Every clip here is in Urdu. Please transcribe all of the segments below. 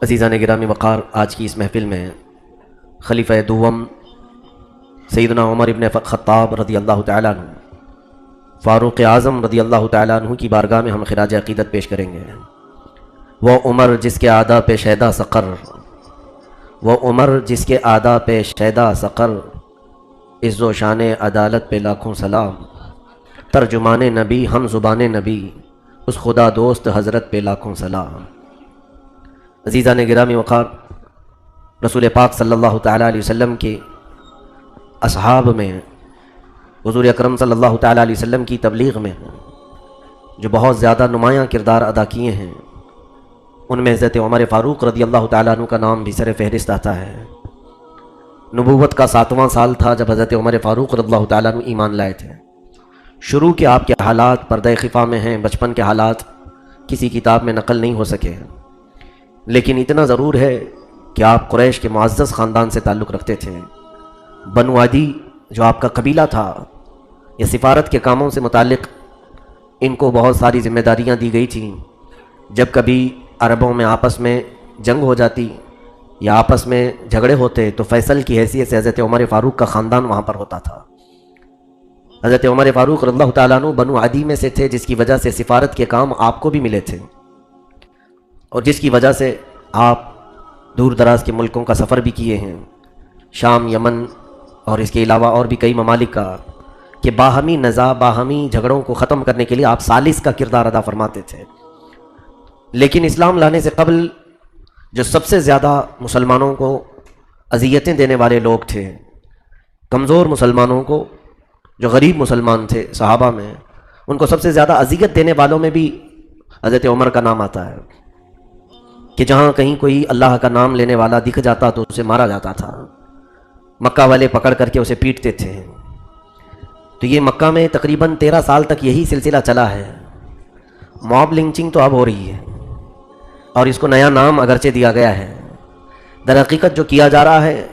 عزیزان گرامی وقار، آج کی اس محفل میں خلیفہ دوم سیدنا عمر ابن خطاب رضی اللہ تعالیٰ عنہ، فاروق اعظم رضی اللہ تعالیٰ عنہ کی بارگاہ میں ہم خراج عقیدت پیش کریں گے۔ وہ عمر جس کے اعداء پہ شیدا سقر، وہ عمر جس کے اعداء پہ شیدا سقر، عز و شان عدالت پہ لاکھوں سلام، ترجمان نبی ہم زبان نبی، اس خدا دوست حضرت پہ لاکھوں سلام۔ عزیزان گرامی وقار، رسول پاک صلی اللہ تعالیٰ علیہ وسلم کے اصحاب میں حضور اکرم صلی اللہ تعالیٰ علیہ وسلم کی تبلیغ میں جو بہت زیادہ نمایاں کردار ادا کیے ہیں، ان میں حضرت عمر فاروق رضی اللہ تعالیٰ عنہ کا نام بھی سر فہرست آتا ہے۔ نبوت کا 7واں سال تھا جب حضرت عمر فاروق رضی اللہ تعالیٰ عنہ ایمان لائے تھے۔ شروع کے آپ کے حالات پردہ خفا میں ہیں، بچپن کے حالات کسی کتاب میں نقل نہیں ہو سکے، لیکن اتنا ضرور ہے کہ آپ قریش کے معزز خاندان سے تعلق رکھتے تھے۔ بنو عدی جو آپ کا قبیلہ تھا، یہ سفارت کے کاموں سے متعلق ان کو بہت ساری ذمہ داریاں دی گئی تھیں۔ جب کبھی عربوں میں آپس میں جنگ ہو جاتی یا آپس میں جھگڑے ہوتے تو فیصل کی حیثیت سے حضرت عمر فاروق کا خاندان وہاں پر ہوتا تھا۔ حضرت عمر فاروق رضی اللہ تعالیٰ عنہ بنو عدی میں سے تھے، جس کی وجہ سے سفارت کے کام آپ کو بھی ملے تھے، اور جس کی وجہ سے آپ دور دراز کے ملکوں کا سفر بھی کیے ہیں، شام، یمن اور اس کے علاوہ اور بھی کئی ممالک کا، کہ باہمی نزاع، باہمی جھگڑوں کو ختم کرنے کے لیے آپ ثالث کا کردار ادا فرماتے تھے۔ لیکن اسلام لانے سے قبل جو سب سے زیادہ مسلمانوں کو اذیتیں دینے والے لوگ تھے، کمزور مسلمانوں کو، جو غریب مسلمان تھے صحابہ میں، ان کو سب سے زیادہ اذیت دینے والوں میں بھی حضرت عمر کا نام آتا ہے، کہ جہاں کہیں کوئی اللہ کا نام لینے والا دکھ جاتا تو اسے مارا جاتا تھا۔ مکہ والے پکڑ کر کے اسے پیٹتے تھے۔ تو یہ مکہ میں تقریباً 13 سال تک یہی سلسلہ چلا ہے۔ موب لنچنگ تو اب ہو رہی ہے، اور اس کو نیا نام اگرچہ دیا گیا ہے۔ در حقیقت جو کیا جا رہا ہے،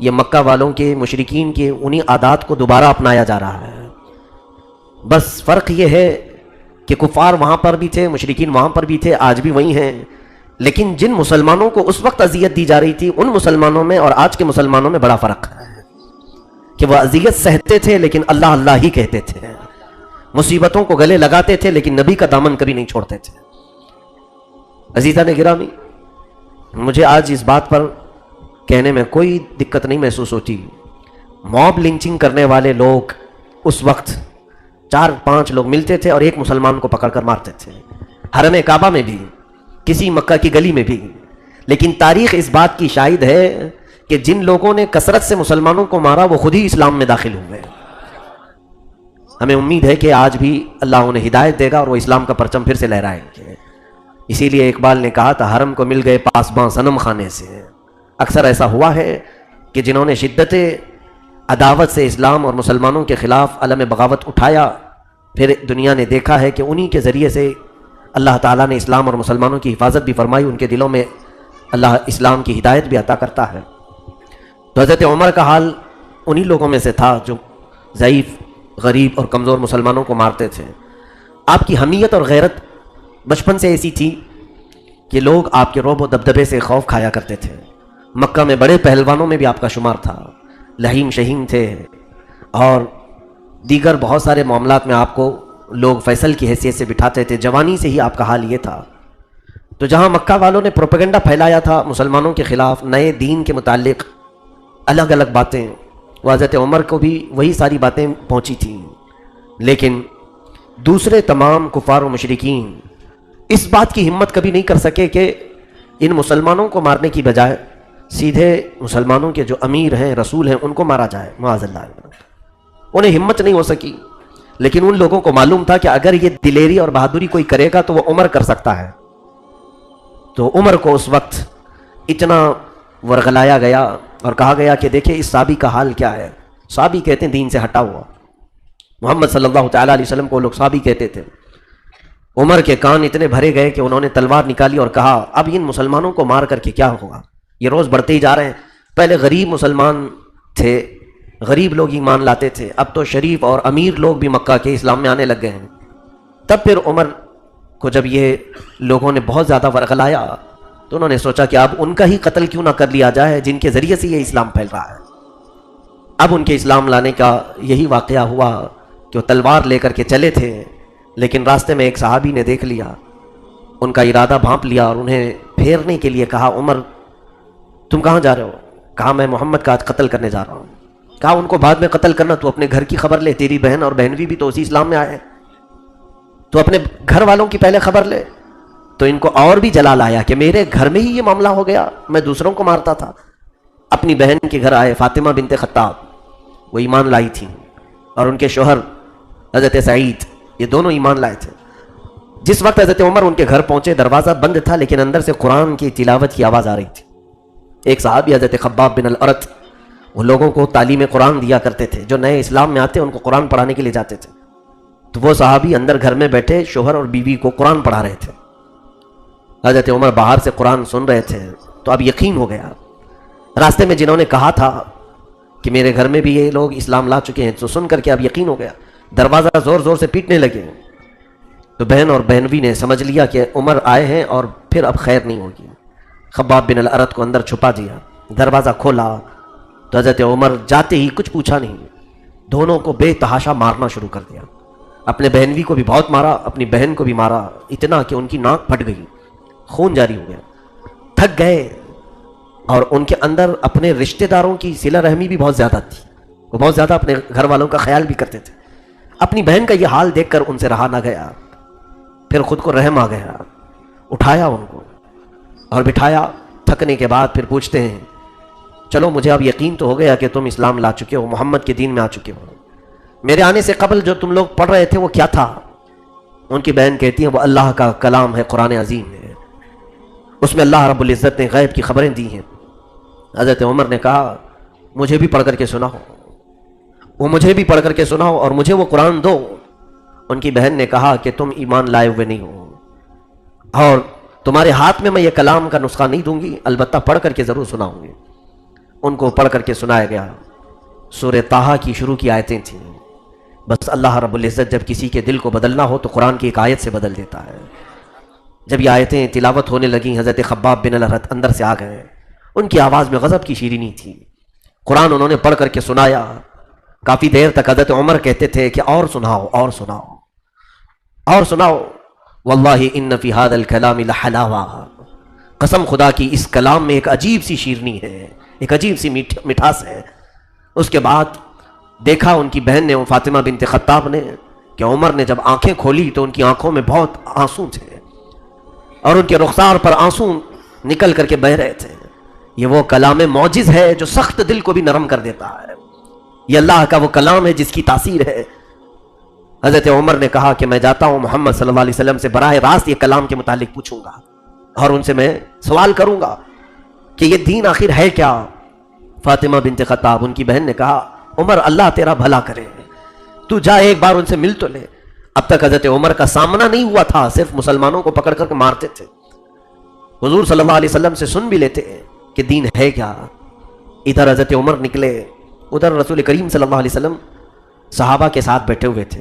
یہ مکہ والوں کے، مشرکین کے انہی عادات کو دوبارہ اپنایا جا رہا ہے۔ بس فرق یہ ہے کہ کفار وہاں پر بھی تھے، مشرکین وہاں پر بھی تھے، آج بھی وہی ہیں، لیکن جن مسلمانوں کو اس وقت اذیت دی جا رہی تھی، ان مسلمانوں میں اور آج کے مسلمانوں میں بڑا فرق ہے، کہ وہ اذیت سہتے تھے لیکن اللہ اللہ ہی کہتے تھے، مصیبتوں کو گلے لگاتے تھے لیکن نبی کا دامن کبھی نہیں چھوڑتے تھے۔ عزیزان گرامی، مجھے آج اس بات پر کہنے میں کوئی دقت نہیں محسوس ہوتی۔ موب لنچنگ کرنے والے لوگ اس وقت 4-5 لوگ ملتے تھے اور ایک مسلمان کو پکڑ کر مارتے تھے، حرم کعبہ میں بھی، کسی مکہ کی گلی میں بھی۔ لیکن تاریخ اس بات کی شاہد ہے کہ جن لوگوں نے کثرت سے مسلمانوں کو مارا وہ خود ہی اسلام میں داخل ہوئے۔ ہمیں امید ہے کہ آج بھی اللہ انہیں ہدایت دے گا اور وہ اسلام کا پرچم پھر سے لہرائیں گے۔ اسی لیے اقبال نے کہا تھا، حرم کو مل گئے پاسباں صنم خانے سے۔ اکثر ایسا ہوا ہے کہ جنہوں نے شدت عداوت سے اسلام اور مسلمانوں کے خلاف علم بغاوت اٹھایا، پھر دنیا نے دیکھا ہے کہ انہی کے ذریعے سے اللہ تعالیٰ نے اسلام اور مسلمانوں کی حفاظت بھی فرمائی، ان کے دلوں میں اللہ اسلام کی ہدایت بھی عطا کرتا ہے۔ تو حضرت عمر کا حال انہی لوگوں میں سے تھا جو ضعیف، غریب اور کمزور مسلمانوں کو مارتے تھے۔ آپ کی حمیت اور غیرت بچپن سے ایسی تھی کہ لوگ آپ کے رعب و دبدبے سے خوف کھایا کرتے تھے۔ مکہ میں بڑے پہلوانوں میں بھی آپ کا شمار تھا، لہیم شہیم تھے، اور دیگر بہت سارے معاملات میں آپ کو لوگ فیصل کی حیثیت سے بٹھاتے تھے۔ جوانی سے ہی آپ کا حال یہ تھا۔ تو جہاں مکہ والوں نے پروپیگنڈا پھیلایا تھا مسلمانوں کے خلاف، نئے دین کے متعلق الگ الگ باتیں، وہ حضرت عمر کو بھی وہی ساری باتیں پہنچی تھیں۔ لیکن دوسرے تمام کفار و مشرکین اس بات کی ہمت کبھی نہیں کر سکے کہ ان مسلمانوں کو مارنے کی بجائے سیدھے مسلمانوں کے جو امیر ہیں، رسول ہیں، ان کو مارا جائے، معاذ اللہ۔ انہیں ہمت نہیں ہو سکی، لیکن ان لوگوں کو معلوم تھا کہ اگر یہ دلیری اور بہادری کوئی کرے گا تو وہ عمر کر سکتا ہے۔ تو عمر کو اس وقت اتنا ورغلایا گیا اور کہا گیا کہ دیکھیں اس صحابی کا حال کیا ہے۔ صحابی کہتے ہیں دین سے ہٹا ہوا، محمد صلی اللہ تعالیٰ علیہ وسلم کو لوگ صحابی کہتے تھے۔ عمر کے کان اتنے بھرے گئے کہ انہوں نے تلوار نکالی اور کہا اب ان مسلمانوں کو مار کر کے کیا ہوگا، یہ روز بڑھتے ہی جا رہے ہیں۔ پہلے غریب مسلمان تھے، غریب لوگ ایمان لاتے تھے، اب تو شریف اور امیر لوگ بھی مکہ کے اسلام میں آنے لگ گئے ہیں۔ تب پھر عمر کو جب یہ لوگوں نے بہت زیادہ ورغلایا تو انہوں نے سوچا کہ اب ان کا ہی قتل کیوں نہ کر لیا جائے جن کے ذریعے سے یہ اسلام پھیل رہا ہے۔ اب ان کے اسلام لانے کا یہی واقعہ ہوا کہ وہ تلوار لے کر کے چلے تھے، لیکن راستے میں ایک صحابی نے دیکھ لیا، ان کا ارادہ بھانپ لیا اور انہیں پھیرنے کے لیے کہا، عمر تم کہاں جا رہے ہو؟ کہا میں محمد کا آج قتل کرنے جا رہا ہوں۔ کہا ان کو بعد میں قتل کرنا، تو اپنے گھر کی خبر لے، تیری بہن اور بہنوی بھی تو اسی اسلام میں آئے، تو اپنے گھر والوں کی پہلے خبر لے۔ تو ان کو اور بھی جلال آیا کہ میرے گھر میں ہی یہ معاملہ ہو گیا، میں دوسروں کو مارتا تھا۔ اپنی بہن کے گھر آئے، فاطمہ بنت خطاب، وہ ایمان لائی تھیں، اور ان کے شوہر حضرت سعید، یہ دونوں ایمان لائے تھے۔ جس وقت حضرت عمر ان کے گھر پہنچے، دروازہ بند تھا لیکن اندر سے قرآن کی تلاوت کی آواز آ رہی تھی۔ ایک صحابی حضرت خباب بن الارت، وہ لوگوں کو تعلیم قرآن دیا کرتے تھے، جو نئے اسلام میں آتے ان کو قرآن پڑھانے کے لیے جاتے تھے۔ تو وہ صحابی اندر گھر میں بیٹھے شوہر اور بیوی کو قرآن پڑھا رہے تھے۔ حضرت عمر باہر سے قرآن سن رہے تھے، تو اب یقین ہو گیا۔ راستے میں جنہوں نے کہا تھا کہ میرے گھر میں بھی یہ لوگ اسلام لا چکے ہیں، تو سن کر کے اب یقین ہو گیا، دروازہ زور زور سے پیٹنے لگے۔ تو بہن اور بہنوی نے سمجھ لیا کہ عمر آئے ہیں اور پھر اب خیر نہیں ہوگی۔ خباب بن الارت کو اندر چھپا دیا، دروازہ کھولا تو حضرت عمر جاتے ہی کچھ پوچھا نہیں، دونوں کو بے تحاشا مارنا شروع کر دیا۔ اپنے بہنوی کو بھی بہت مارا، اپنی بہن کو بھی مارا، اتنا کہ ان کی ناک پھٹ گئی، خون جاری ہو گیا، تھک گئے۔ اور ان کے اندر اپنے رشتہ داروں کی صلہ رحمی بھی بہت زیادہ تھی، وہ بہت زیادہ اپنے گھر والوں کا خیال بھی کرتے تھے۔ اپنی بہن کا یہ حال دیکھ کر ان سے رہا نہ گیا، پھر خود کو رحم آ گیا، اٹھایا ان کو اور بٹھایا۔ تھکنے کے بعد پھر پوچھتے ہیں، چلو مجھے اب یقین تو ہو گیا کہ تم اسلام لا چکے ہو، محمد کے دین میں آ چکے ہو، میرے آنے سے قبل جو تم لوگ پڑھ رہے تھے وہ کیا تھا؟ ان کی بہن کہتی ہے، وہ اللہ کا کلام ہے، قرآن عظیم ہے، اس میں اللہ رب العزت نے غیب کی خبریں دی ہیں۔ حضرت عمر نے کہا، مجھے بھی پڑھ کر کے سناؤ، وہ مجھے بھی پڑھ کر کے سناؤ اور مجھے وہ قرآن دو۔ ان کی بہن نے کہا کہ تم ایمان لائے ہوئے نہیں ہو، اور تمہارے ہاتھ میں میں یہ کلام کا نسخہ نہیں دوں گی، البتہ پڑھ کر کے ضرور سناؤں گی۔ ان کو پڑھ کر کے سنایا گیا۔ سورہ طٰہٰ کی شروع کی آیتیں تھیں۔ بس اللہ رب العزت جب کسی کے دل کو بدلنا ہو تو قرآن کی ایک آیت سے بدل دیتا ہے۔ جب یہ آیتیں تلاوت ہونے لگیں، حضرت خباب بن الارت اندر سے آ گئے، ان کی آواز میں غضب کی شیرینی تھی۔ قرآن انہوں نے پڑھ کر کے سنایا۔ کافی دیر تک حضرت عمر کہتے تھے کہ اور سناؤ، اور سناؤ، اور سناؤ۔ واللہ ان فی ھذا الکلام لحلاوہ، قسم خدا کی اس کلام میں ایک عجیب سی شیرنی ہے، ایک عجیب سی مٹھاس ہے۔ اس کے بعد دیکھا ان کی بہن نے، فاطمہ بنت خطاب نے، کہ عمر نے جب آنکھیں کھولی تو ان کی آنکھوں میں بہت آنسو تھے، اور ان کے رخسار پر آنسو نکل کر کے بہہ رہے تھے۔ یہ وہ کلام معجز ہے جو سخت دل کو بھی نرم کر دیتا ہے، یہ اللہ کا وہ کلام ہے جس کی تاثیر ہے۔ حضرت عمر نے کہا کہ میں جاتا ہوں محمد صلی اللہ علیہ وسلم سے براہ راست یہ کلام کے متعلق پوچھوں گا، اور ان سے میں سوال کروں گا کہ یہ دین آخر ہے کیا۔ فاطمہ بنت خطاب، ان کی بہن نے کہا، عمر اللہ تیرا بھلا کرے، تو جا ایک بار ان سے مل تو لے۔ اب تک حضرت عمر کا سامنا نہیں ہوا تھا، صرف مسلمانوں کو پکڑ کر کے مارتے تھے۔ حضور صلی اللہ علیہ وسلم سے سن بھی لیتے کہ دین ہے کیا۔ ادھر حضرت عمر نکلے، ادھر رسول کریم صلی اللہ علیہ وسلم صحابہ کے ساتھ بیٹھے ہوئے تھے۔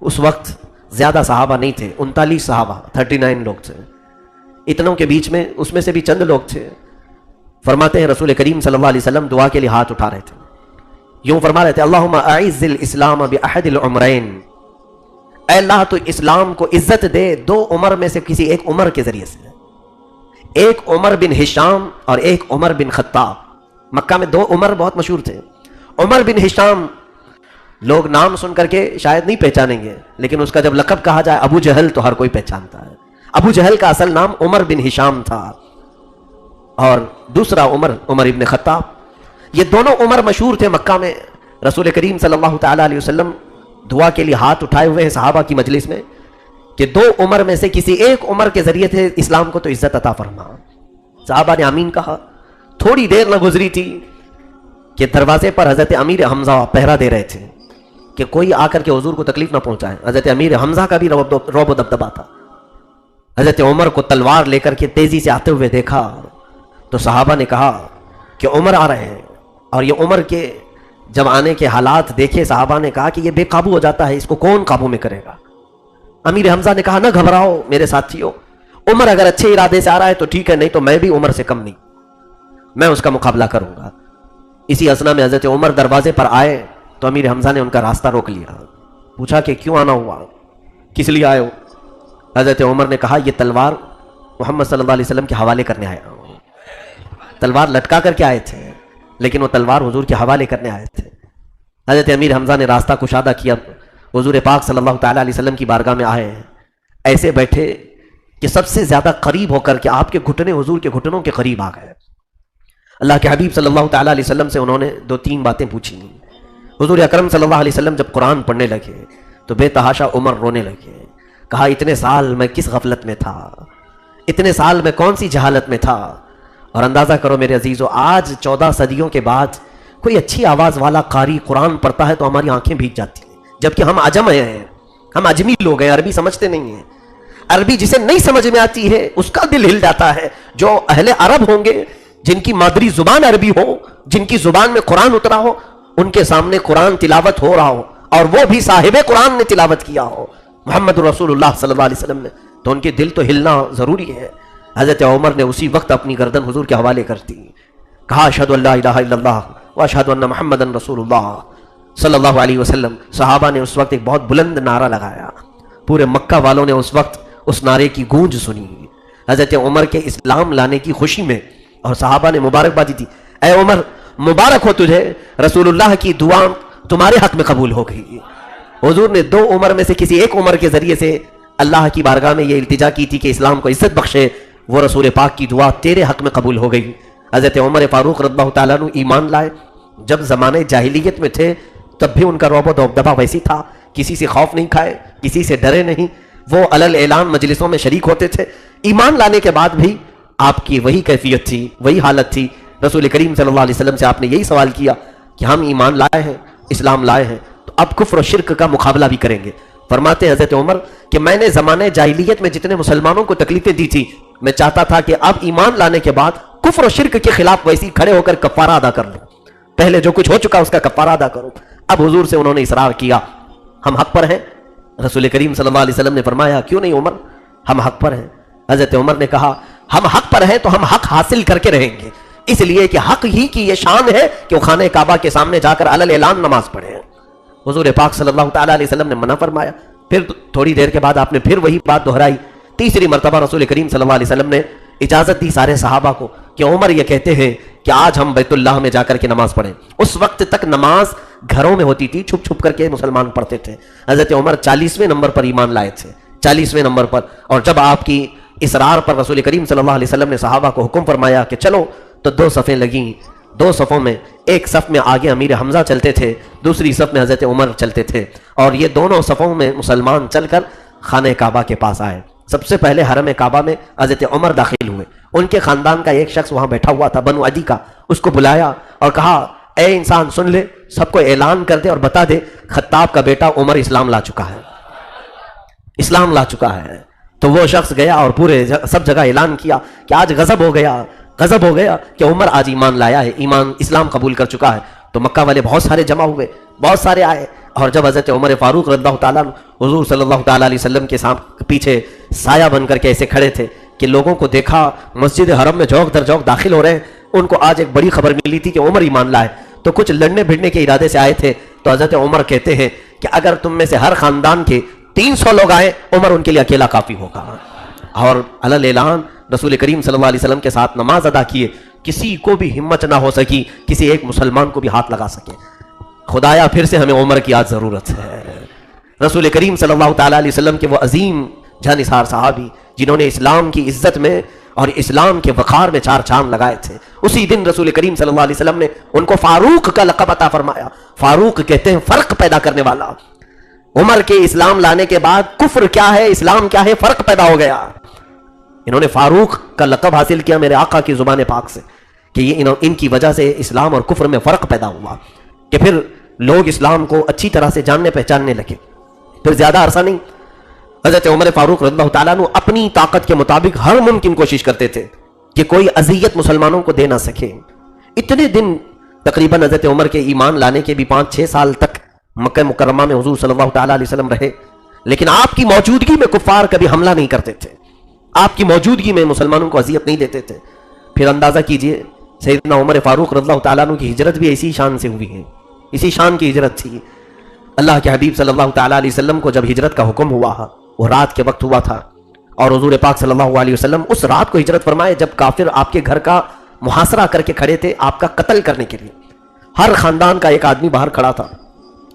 اس وقت زیادہ صحابہ نہیں تھے، 39 صحابہ، 39 لوگ تھے۔ اتنوں کے بیچ میں اس میں سے بھی چند لوگ تھے۔ فرماتے ہیں رسول کریم صلی اللہ علیہ وسلم دعا کے لیے ہاتھ اٹھا رہے تھے، یوں فرما رہے تھے، اللہم اعز الاسلام باحد العمرین، اے اللہ تو اسلام کو عزت دے دو عمر میں سے کسی ایک عمر کے ذریعے سے۔ ایک عمر بن ہشام اور ایک عمر بن خطاب۔ مکہ میں 2 عمر بہت مشہور تھے۔ عمر بن ہشام لوگ نام سن کر کے شاید نہیں پہچانیں گے، لیکن اس کا جب لقب کہا جائے ابو جہل تو ہر کوئی پہچانتا ہے۔ ابو جہل کا اصل نام عمر بن ہشام تھا، اور دوسرا عمر ابن خطاب۔ یہ دونوں عمر مشہور تھے مکہ میں۔ رسول کریم صلی اللہ تعالیٰ علیہ وسلم دعا کے لیے ہاتھ اٹھائے ہوئے ہیں صحابہ کی مجلس میں کہ 2 عمر میں سے کسی ایک عمر کے ذریعے سے اسلام کو تو عزت عطا فرما۔ صحابہ نے آمین کہا۔ تھوڑی دیر نہ گزری تھی کہ دروازے پر حضرت امیر حمزہ پہرا دے رہے تھے کہ کوئی آ کر کے حضور کو تکلیف نہ پہنچائے۔ حضرت امیر حمزہ کا بھی رعب و دبدبا تھا۔ حضرت عمر کو تلوار لے کر کے تیزی سے آتے ہوئے دیکھا تو صحابہ نے کہا کہ عمر آ رہے ہیں، اور یہ عمر کے جب آنے کے حالات دیکھے صحابہ نے کہا کہ یہ بے قابو ہو جاتا ہے، اس کو کون قابو میں کرے گا۔ امیر حمزہ نے کہا نہ گھبراؤ میرے ساتھیوں، عمر اگر اچھے ارادے سے آ رہا ہے تو ٹھیک ہے، نہیں تو میں بھی عمر سے کم نہیں، میں اس کا مقابلہ کروں گا۔ اسی اسنا میں حضرت عمر دروازے پر آئے تو امیر حمزہ نے ان کا راستہ روک لیا، پوچھا کہ کیوں آنا ہوا، کس لیے آئے ہو؟ حضرت عمر نے کہا یہ تلوار محمد صلی اللہ علیہ وسلم کے حوالے کرنے آیا ہوں۔ تلوار لٹکا کر کے آئے تھے لیکن وہ تلوار حضور کے حوالے کرنے آئے تھے۔ حضرت امیر حمزہ نے راستہ کشادہ کیا، حضور پاک صلی اللہ تعالیٰ علیہ وسلم کی بارگاہ میں آئے، ایسے بیٹھے کہ سب سے زیادہ قریب ہو کر کے آپ کے گھٹنے حضور کے گھٹنوں کے قریب آ گئے۔ اللہ کے حبیب صلی اللہ تعالیٰ علیہ وسلم سے انہوں نے 2-3 باتیں پوچھی۔ حضور اکرم صلی اللہ علیہ وسلم جب قرآن پڑھنے لگے تو بے تحاشا عمر رونے لگے، کہا اتنے سال میں کس غفلت میں تھا، اتنے سال میں کون سی جہالت میں تھا۔ اور اندازہ کرو میرے عزیزو، آج 14 صدیوں کے بعد کوئی اچھی آواز والا قاری قرآن پڑھتا ہے تو ہماری آنکھیں بھیگ جاتی ہیں، جبکہ ہم عجم ہیں، ہم اجمی لوگ ہیں، عربی سمجھتے نہیں ہیں۔ عربی جسے نہیں سمجھ میں آتی ہے اس کا دل ہل جاتا ہے۔ جو اہل عرب ہوں گے، جن کی مادری زبان عربی ہو، جن کی زبان میں قرآن اترا ہو، ان کے سامنے قرآن تلاوت ہو رہا ہو اور وہ بھی صاحب قرآن نے تلاوت کیا ہو، محمد رسول اللہ صلی اللہ علیہ وسلم نے، تو ان کے دل تو ہلنا ضروری ہے۔ حضرت عمر نے اسی وقت اپنی گردن حضور کے حوالے کر دی، کہا اشہد ان لا الہ الا اللہ واشہد ان محمدا رسول اللہ صلی اللہ علیہ وسلم۔ صحابہ نے اس وقت ایک بہت بلند نعرہ لگایا، پورے مکہ والوں نے اس وقت اس نعرے کی گونج سنی۔ حضرت عمر کے اسلام لانے کی خوشی میں اور صحابہ نے مبارکبادی دی، اے عمر مبارک ہو تجھے، رسول اللہ کی دعا تمہارے حق میں قبول ہو گئی۔ حضور نے 2 عمر میں سے کسی ایک عمر کے ذریعے سے اللہ کی بارگاہ میں یہ التجا کی تھی کہ اسلام کو عزت بخشے، وہ رسول پاک کی دعا تیرے حق میں قبول ہو گئی۔ حضرت عمر فاروق رضی اللہ تعالیٰ عنہ ایمان لائے، جب زمانے جاہلیت میں تھے تب بھی ان کا رعب و دبدبہ ویسی تھا، کسی سے خوف نہیں کھائے، کسی سے ڈرے نہیں، وہ علل اعلان مجلسوں میں شریک ہوتے تھے۔ ایمان لانے کے بعد بھی آپ کی وہی کیفیت تھی، وہی حالت تھی۔ رسول کریم صلی اللہ علیہ وسلم سے آپ نے یہی سوال کیا کہ ہم ایمان لائے ہیں، اسلام لائے ہیں، تو اب کفر و شرک کا مقابلہ بھی کریں گے۔ فرماتے ہیں حضرت عمر کہ میں نے زمانے جاہلیت میں جتنے مسلمانوں کو تکلیفیں دی تھی، میں چاہتا تھا کہ اب ایمان لانے کے بعد کفر و شرک کے خلاف ویسی کھڑے ہو کر کفارہ ادا کر لوں، پہلے جو کچھ ہو چکا اس کا کفارہ ادا کروں۔ اب حضور سے انہوں نے اصرار کیا، ہم حق پر ہیں؟ رسول کریم صلی اللہ علیہ وسلم نے فرمایا کیوں نہیں عمر، ہم حق پر ہیں۔ حضرت عمر نے کہا ہم حق پر ہیں تو ہم حق حاصل کر کے رہیں گے، اس لیے کہ حق ہی کی یہ شان ہے کہ وہ خانہ کعبہ کے سامنے جا کر علل اعلان نماز پڑھیں۔ حضور پاک صلی اللہ تعالیٰ علیہ وسلم نے منع فرمایا، پھر تھوڑی دیر کے بعد آپ نے پھر وہی بات دہرائی۔ تیسری مرتبہ رسول کریم صلی اللہ علیہ وسلم نے اجازت دی سارے صحابہ کو کہ عمر یہ کہتے ہیں کہ آج ہم بیت اللہ میں جا کر کے نماز پڑھیں۔ اس وقت تک نماز گھروں میں ہوتی تھی، چھپ چھپ کر کے مسلمان پڑھتے تھے۔ حضرت عمر 40ویں نمبر پر ایمان لائے تھے، 40ویں نمبر پر، اور جب آپ کی اصرار پر رسول کریم صلی اللہ علیہ وسلم نے صحابہ کو حکم فرمایا کہ چلو، تو 2 صفیں لگیں، 2 صفوں میں ایک صف میں آگے امیر حمزہ چلتے تھے، دوسری صف میں حضرت عمر چلتے تھے، اور یہ دونوں صفوں میں مسلمان چل کر خانہ کعبہ کے پاس آئے۔ سب سے پہلے حرم کعبہ میں حضرت عمر داخل ہوئے، ان کے خاندان کا ایک شخص وہاں بیٹھا ہوا تھا، بنو عدی کا، اس کو بلایا اور کہا اے انسان سن لے، سب کو اعلان کر دے اور بتا دے خطاب کا بیٹا عمر اسلام لا چکا ہے، اسلام لا چکا ہے۔ تو وہ شخص گیا اور پورے سب جگہ اعلان کیا کہ آج غضب ہو گیا کہ عمر آج ایمان لایا ہے، اسلام قبول کر چکا ہے۔ تو مکہ والے بہت سارے جمع ہوئے، بہت سارے آئے، اور جب حضرت عمر فاروق رضی اللہ تعالیٰ حضور صلی اللہ تعالیٰ علیہ وسلم کے پیچھے سایہ بن کر کے ایسے کھڑے تھے کہ لوگوں کو دیکھا مسجد حرم میں جوک در جوک داخل ہو رہے ہیں، ان کو آج ایک بڑی خبر ملی تھی کہ عمر ایمان لائے، تو کچھ لڑنے بھڑنے کے ارادے سے آئے تھے۔ تو حضرت عمر کہتے ہیں کہ اگر تم میں سے ہر خاندان کے 300 لوگ آئے، عمر ان کے لیے اکیلا کافی ہوگا۔ اور علل اعلان رسول کریم صلی اللہ علیہ وسلم کے ساتھ نماز ادا کیے، کسی کو بھی ہمت نہ ہو سکی کسی ایک مسلمان کو بھی ہاتھ لگا سکے۔ خدایا پھر سے ہمیں عمر کی آج ضرورت ہے۔ رسول کریم صلی اللہ تعالیٰ علیہ وسلم کے وہ عظیم جانثار صحابی جنہوں نے اسلام کی عزت میں اور اسلام کے وقار میں 4 چاند لگائے تھے، اسی دن رسول کریم صلی اللہ علیہ وسلم نے ان کو فاروق کا لقب عطا فرمایا۔ فاروق کہتے ہیں فرق پیدا کرنے والا۔ عمر کے اسلام لانے کے بعد کفر کیا ہے، اسلام کیا ہے، فرق پیدا ہو گیا۔ انہوں نے فاروق کا لقب حاصل کیا میرے آقا کی زبان پاک سے کہ یہ ان کی وجہ سے اسلام اور کفر میں فرق پیدا ہوا، کہ پھر لوگ اسلام کو اچھی طرح سے جاننے پہچاننے لگے۔ پھر زیادہ عرصہ نہیں، حضرت عمر فاروق رضی اللہ تعالیٰ عنہ اپنی طاقت کے مطابق ہر ممکن کوشش کرتے تھے کہ کوئی اذیت مسلمانوں کو دے نہ سکے۔ اتنے دن تقریباً حضرت عمر کے ایمان لانے کے بھی 5-6 سال تک مکہ مکرمہ میں حضور صلی اللہ تعالیٰ علیہ وسلم رہے، لیکن آپ کی موجودگی میں کفار کبھی حملہ نہیں کرتے تھے۔ آپ کی موجودگی میں مسلمانوں کو اذیت نہیں دیتے تھے. پھر اندازہ کیجئے سیدنا عمر فاروق رضی اللہ تعالیٰ عنہ کی ہجرت بھی اسی شان سے ہوئی ہے, اسی شان کی ہجرت تھی. اللہ کے حبیب صلی اللہ تعالیٰ علیہ وسلم کو جب ہجرت کا حکم ہوا وہ رات کے وقت ہوا تھا, اور حضور پاک صلی اللہ علیہ وسلم اس رات کو ہجرت فرمائے جب کافر آپ کے گھر کا محاصرہ کر کے کھڑے تھے آپ کا قتل کرنے کے لیے. ہر خاندان کا ایک آدمی باہر کھڑا تھا.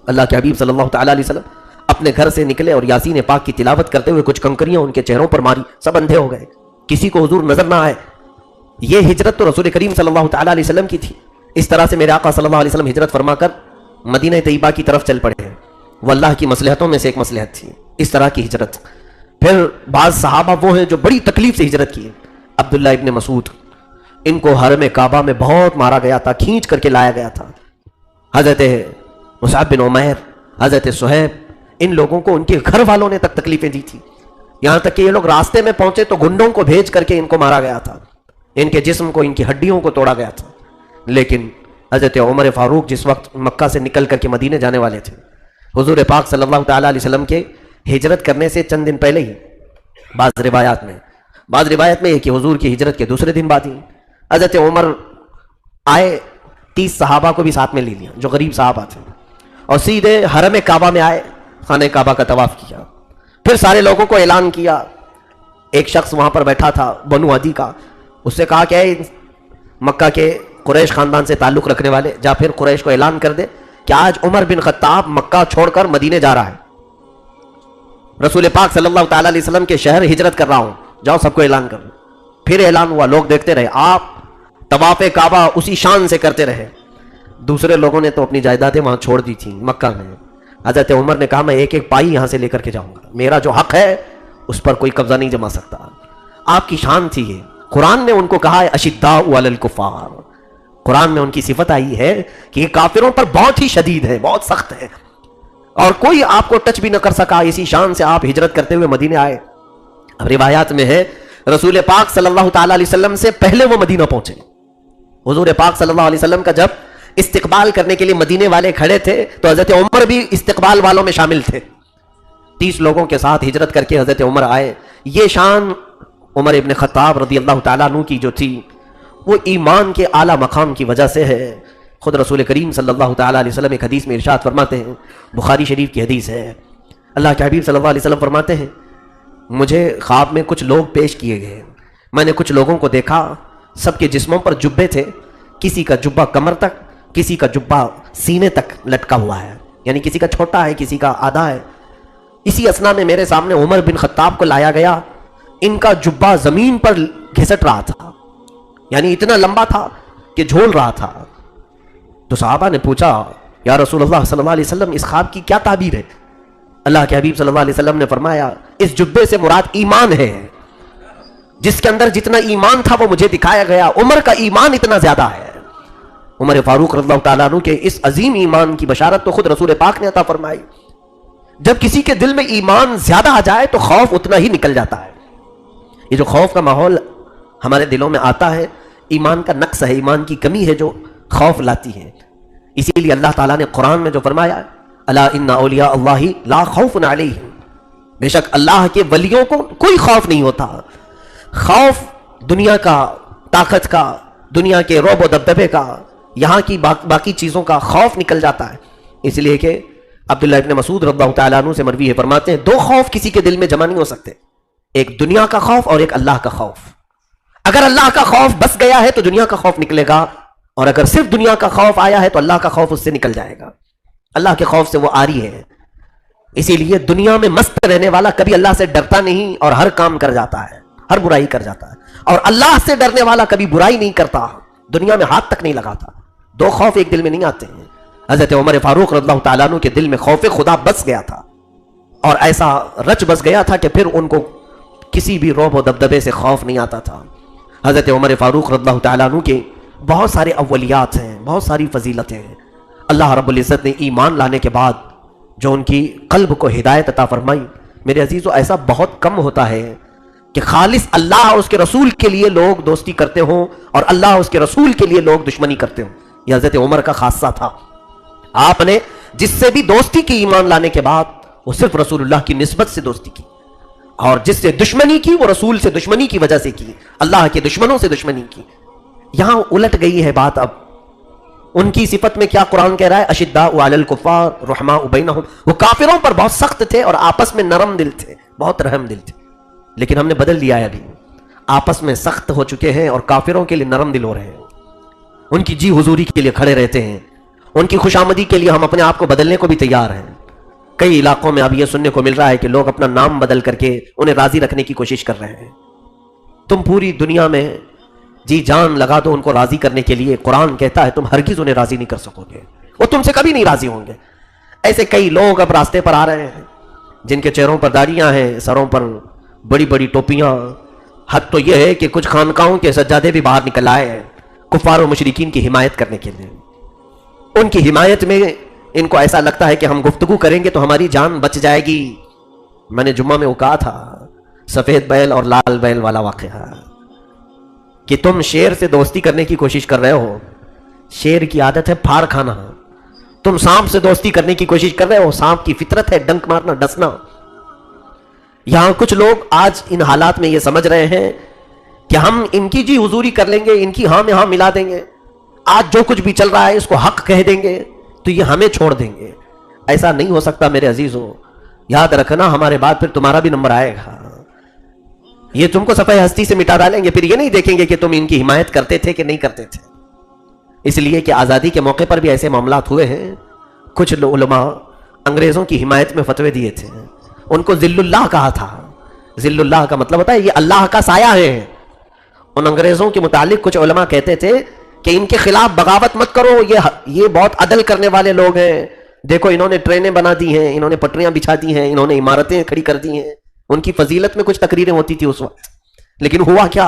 اللہ کے حبیب صلی اللہ تعالیٰ علیہ وسلم اپنے گھر سے نکلے اور یاسین پاک کی تلاوت کرتے ہوئے کچھ کنکریاں ان کے چہروں پر ماری, سب اندھے ہو گئے, کسی کو حضور نظر نہ آئے. یہ ہجرت تو رسول کریم صلی اللہ تعالیٰ علیہ وسلم کی تھی. اس طرح سے میرے آقا صلی اللہ علیہ وسلم ہجرت فرما کر مدینہ طیبہ کی طرف چل پڑے ہیں. وہ اللہ کی مصلحتوں میں سے ایک مصلحت تھی اس طرح کی ہجرت. پھر بعض صحابہ وہ ہیں جو بڑی تکلیف سے ہجرت کی. عبداللہ ابن مسعود, ان کو حرم کعبہ میں بہت مارا گیا تھا, کھینچ کر کے لایا گیا تھا. حضرت مصعب بن عمیر, حضرت صہیب, ان لوگوں کو ان کے گھر والوں نے تک تکلیفیں دی تھی. یہاں تک کہ یہ لوگ راستے میں پہنچے تو گنڈوں کو بھیج کر کے ان کو مارا گیا تھا, ان کے جسم کو, ان کی ہڈیوں کو توڑا گیا تھا. لیکن حضرت عمر فاروق جس وقت مکہ سے نکل کر کے مدینے جانے والے تھے, حضور پاک صلی اللہ تعالیٰ علیہ وسلم کے ہجرت کرنے سے چند دن پہلے ہی بعض روایات میں یہ کہ حضور کی ہجرت کے دوسرے دن بعد ہی حضرت عمر آئے, 30 صحابہ کو بھی ساتھ میں لے لیا جو غریب صحابہ تھے, اور سیدھے حرم کعبہ میں آئے, خانہ کعبہ کا طواف کیا. پھر سارے لوگوں کو اعلان کیا. ایک شخص وہاں پر بیٹھا تھا بنو عدی کا, اس سے کہا کہ اے مکہ کے قریش خاندان سے تعلق رکھنے والے, جا پھر قریش کو اعلان کر دے کہ آج عمر بن خطاب مکہ چھوڑ کر مدینے جا رہا ہے, رسول پاک صلی اللہ تعالیٰ علیہ وسلم کے شہر ہجرت کر رہا ہوں, جاؤ سب کو اعلان کر دو. پھر اعلان ہوا, لوگ دیکھتے رہے, آپ طواف کعبہ اسی شان سے کرتے رہے. دوسرے لوگوں نے تو اپنی جائیدادیں وہاں چھوڑ دی تھیں مکہ میں. حضرت عمر نے کہا میں ایک ایک پائی یہاں سے لے کر کے جاؤں گا, میرا جو حق ہے اس پر کوئی قبضہ نہیں جما سکتا. آپ کی شان تھی یہ. قرآن نے ان کو کہا ہے اشداء علی الکفار, قرآن میں ان کی صفت آئی ہے کہ یہ کافروں پر بہت ہی شدید ہے, بہت سخت ہے, اور کوئی آپ کو ٹچ بھی نہ کر سکا. اسی شان سے آپ ہجرت کرتے ہوئے مدینے آئے. اب روایات میں ہے رسول پاک صلی اللہ تعالیٰ علیہ وسلم سے پہلے وہ مدینہ پہنچے. حضور پاک صلی اللہ علیہ وسلم کا جب استقبال کرنے کے لیے مدینے والے کھڑے تھے تو حضرت عمر بھی استقبال والوں میں شامل تھے. 30 لوگوں کے ساتھ ہجرت کر کے حضرت عمر آئے. یہ شان عمر ابن خطاب رضی اللہ تعالیٰ عنہ کی جو تھی وہ ایمان کے اعلیٰ مقام کی وجہ سے ہے. خود رسول کریم صلی اللہ تعالیٰ علیہ وسلم ایک حدیث میں ارشاد فرماتے ہیں, بخاری شریف کی حدیث ہے, اللہ کے حبیب صلی اللہ علیہ وسلم فرماتے ہیں مجھے خواب میں کچھ لوگ پیش کیے گئے. میں نے کچھ لوگوں کو دیکھا, سب کے جسموں پر جبے تھے, کسی کا جبہ کمر تک, کسی کا جبہ سینے تک لٹکا ہوا ہے, یعنی کسی کا چھوٹا ہے کسی کا آدھا ہے. اسی اسنا میں میرے سامنے عمر بن خطاب کو لایا گیا, ان کا جبہ زمین پر گھسٹ رہا تھا, یعنی اتنا لمبا تھا کہ جھول رہا تھا. تو صحابہ نے پوچھا یا رسول اللہ صلی اللہ علیہ وسلم اس خواب کی کیا تعبیر ہے؟ اللہ کے حبیب صلی اللہ علیہ وسلم نے فرمایا اس جبے سے مراد ایمان ہے, جس کے اندر جتنا ایمان تھا وہ مجھے دکھایا گیا. عمر کا ایمان اتنا زیادہ ہے. عمر فاروق رضی اللہ تعالیٰ عنہ کے اس عظیم ایمان کی بشارت تو خود رسول پاک نے عطا فرمائی. جب کسی کے دل میں ایمان زیادہ آ جائے تو خوف اتنا ہی نکل جاتا ہے. یہ جو خوف کا ماحول ہمارے دلوں میں آتا ہے ایمان کا نقص ہے, ایمان کی کمی ہے جو خوف لاتی ہے. اسی لیے اللہ تعالیٰ نے قرآن میں جو فرمایا الا ان اولیاء اللہ لا خوف علیہم, بے شک اللہ کے ولیوں کو کوئی خوف نہیں ہوتا. خوف دنیا کا, طاقت کا, دنیا کے رعب و دبدبے کا, یہاں کی باقی چیزوں کا خوف نکل جاتا ہے. اس لیے کہ عبداللہ ابن مسعود رضی اللہ تعالیٰ عنہ سے مروی ہے, فرماتے ہیں دو خوف کسی کے دل میں جمع نہیں ہو سکتے, ایک دنیا کا خوف اور ایک اللہ کا خوف. اگر اللہ کا خوف بس گیا ہے تو دنیا کا خوف نکلے گا, اور اگر صرف دنیا کا خوف آیا ہے تو اللہ کا خوف اس سے نکل جائے گا. اللہ کے خوف سے وہ عاری ہے. اسی لیے دنیا میں مست رہنے والا کبھی اللہ سے ڈرتا نہیں اور ہر کام کر جاتا ہے, ہر برائی کر جاتا ہے. اور اللہ سے ڈرنے والا کبھی برائی نہیں کرتا, دنیا میں ہاتھ تک نہیں لگاتا. دو خوف ایک دل میں نہیں آتے ہیں. حضرت عمر فاروق رضی اللہ تعالیٰ عنہ کے دل میں خوف خدا بس گیا تھا, اور ایسا رچ بس گیا تھا کہ پھر ان کو کسی بھی رعب و دبدبے سے خوف نہیں آتا تھا. حضرت عمر فاروق رضی اللہ تعالیٰ عنہ کے بہت سارے اولیات ہیں, بہت ساری فضیلتیں ہیں. اللہ رب العزت نے ایمان لانے کے بعد جو ان کی قلب کو ہدایت عطا فرمائی, میرے عزیزو ایسا بہت کم ہوتا ہے کہ خالص اللہ اور اس کے رسول کے لیے لوگ دوستی کرتے ہوں اور اللہ اور اس کے رسول کے لیے لوگ دشمنی کرتے ہوں. یہ حضرت عمر کا خاصہ تھا. آپ نے جس سے بھی دوستی کی ایمان لانے کے بعد وہ صرف رسول اللہ کی نسبت سے دوستی کی, اور جس سے دشمنی کی وہ رسول سے دشمنی کی وجہ سے کی، اللہ کے دشمنوں سے دشمنی کی۔ یہاں الٹ گئی ہے بات اب۔ ان کی صفت میں کیا قرآن کہہ رہا ہے؟ اشداء علی الکفار رحماء بینہم، وہ کافروں پر بہت سخت تھے اور آپس میں نرم دل تھے، بہت رحم دل تھے۔ لیکن ہم نے بدل دیا ہے، ابھی آپس میں سخت ہو چکے ہیں اور کافروں کے لیے نرم دل ہو رہے ہیں، ان کی جی حضوری کے لیے کھڑے رہتے ہیں، ان کی خوشامدی کے لیے ہم اپنے آپ کو بدلنے کو بھی تیار ہیں۔ کئی علاقوں میں اب یہ سننے کو مل رہا ہے کہ لوگ اپنا نام بدل کر کے انہیں راضی رکھنے کی کوشش کر رہے ہیں۔ تم پوری دنیا میں جی جان لگا دو ان کو راضی کرنے کے لیے، قرآن کہتا ہے تم ہرگز انہیں راضی نہیں کر سکو گے، وہ تم سے کبھی نہیں راضی ہوں گے۔ ایسے کئی لوگ اب راستے پر آ رہے ہیں جن کے چہروں پر داڑیاں ہیں، سروں پر بڑی بڑی ٹوپیاں، حد تو یہ ہے کہ کچھ خانقاہوں کے سجادے بھی باہر نکل آئے ہیں کفار و مشرکین کی حمایت کرنے کے لیے۔ ان کی حمایت میں ان کو ایسا لگتا ہے کہ ہم گفتگو کریں گے تو ہماری جان بچ جائے گی۔ میں نے جمعہ میں وہ کہا تھا، سفید بیل اور لال بیل والا واقعہ، کہ تم شیر سے دوستی کرنے کی کوشش کر رہے ہو، شیر کی عادت ہے پھاڑ کھانا، تم سانپ سے دوستی کرنے کی کوشش کر رہے ہو، سانپ کی فطرت ہے ڈنک مارنا، ڈسنا۔ یہاں کچھ لوگ آج ان حالات میں یہ سمجھ رہے ہیں کہ ہم ان کی جی حضوری کر لیں گے، ان کی ہاں میں ہاں ملا دیں گے، آج جو کچھ بھی چل رہا ہے اس کو حق کہہ دیں گے تو یہ ہمیں چھوڑ دیں گے۔ ایسا نہیں ہو سکتا میرے عزیزوں، یاد رکھنا ہمارے بعد پھر تمہارا بھی نمبر آئے گا، یہ تم کو صفحہ ہستی سے مٹا ڈالیں گے، پھر یہ نہیں دیکھیں گے کہ تم ان کی حمایت کرتے تھے کہ نہیں کرتے تھے۔ اس لیے کہ آزادی کے موقع پر بھی ایسے معاملات ہوئے ہیں، کچھ علماء انگریزوں کی حمایت میں فتوے دیے تھے، ان کو ذل اللہ کہا تھا۔ ذل اللہ کا مطلب ہوتا ہے یہ اللہ کا سایہ ہے۔ ان انگریزوں کے متعلق کچھ علماء کہتے تھے کہ ان کے خلاف بغاوت مت کرو، یہ بہت عدل کرنے والے لوگ ہیں، دیکھو انہوں نے ٹرینیں بنا دی ہیں، انہوں نے پٹریاں بچھا دی ہیں، انہوں نے عمارتیں کھڑی کر دی ہیں۔ ان کی فضیلت میں کچھ تقریریں ہوتی تھی اس وقت، لیکن ہوا کیا؟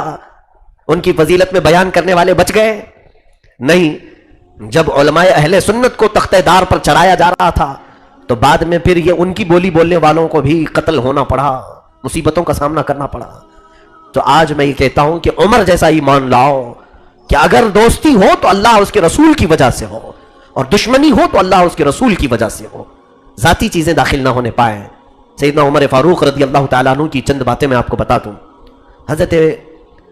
ان کی فضیلت میں بیان کرنے والے بچ گئے؟ نہیں۔ جب علماء اہل سنت کو تختہ دار پر چڑھایا جا رہا تھا تو بعد میں پھر یہ ان کی بولی بولنے والوں کو بھی قتل ہونا پڑا، مصیبتوں کا سامنا کرنا پڑا۔ تو آج میں یہ کہتا ہوں کہ عمر جیسا ایمان لاؤ کہ اگر دوستی ہو تو اللہ اس کے رسول کی وجہ سے ہو، اور دشمنی ہو تو اللہ اس کے رسول کی وجہ سے ہو، ذاتی چیزیں داخل نہ ہونے پائیں۔ سیدنا عمر فاروق رضی اللہ تعالیٰ عنہ کی چند باتیں میں آپ کو بتا دوں۔ حضرت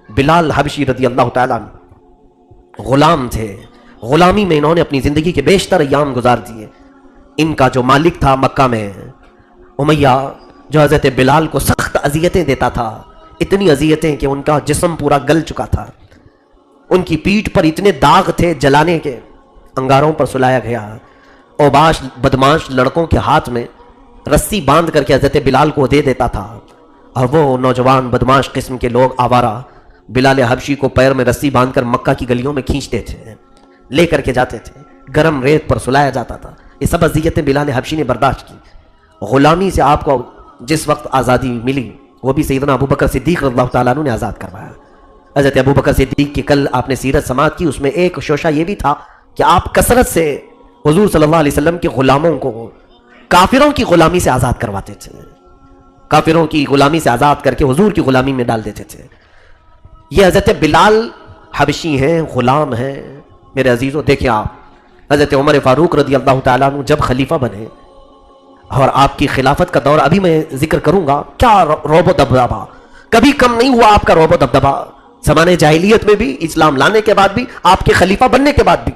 بلال حبشی رضی اللہ تعالیٰ عنہ غلام تھے، غلامی میں انہوں نے اپنی زندگی کے بیشتر ایام گزار دیے۔ ان کا جو مالک تھا مکہ میں امیہ، جو حضرت بلال کو سخت اذیتیں دیتا تھا، اتنی اذیتیں کہ ان کا جسم پورا گل چکا تھا، ان کی پیٹھ پر اتنے داغ تھے جلانے کے، انگاروں پر سلایا گیا۔ اوباش بدماش لڑکوں کے ہاتھ میں رسی باندھ کر کے حضرت بلال کو دے دیتا تھا، اور وہ نوجوان بدماش قسم کے لوگ آوارہ بلال حبشی کو پیر میں رسی باندھ کر مکہ کی گلیوں میں کھینچتے تھے، لے کر کے جاتے تھے، گرم ریت پر سلایا جاتا تھا۔ یہ سب اذیتیں بلال حبشی نے برداشت کی۔ غلامی سے آپ کو جس وقت آزادی ملی وہ بھی سیدنا ابو بکر صدیق رضی اللہ تعالیٰ عنہ نے آزاد کروایا۔ حضرت ابو بکر صدیق کی کل آپ نے سیرت سماعت کی، اس میں ایک شوشہ یہ بھی تھا کہ آپ کثرت سے حضور صلی اللہ علیہ وسلم کے غلاموں کو کافروں کی غلامی سے آزاد کرواتے تھے، کافروں کی غلامی سے آزاد کر کے حضور کی غلامی میں ڈال دیتے تھے۔ یہ حضرت بلال حبشی ہیں، غلام ہیں۔ میرے عزیزوں دیکھیں آپ، حضرت عمر فاروق رضی اللہ تعالیٰ عنہ جب خلیفہ بنے اور آپ کی خلافت کا دور ابھی میں ذکر کروں گا، کیا رعب و دبدبہ، کبھی کم نہیں ہوا آپ کا رعب و دبدبہ، زمانے جاہلیت میں بھی، اسلام لانے کے بعد بھی، آپ کے خلیفہ بننے کے بعد بھی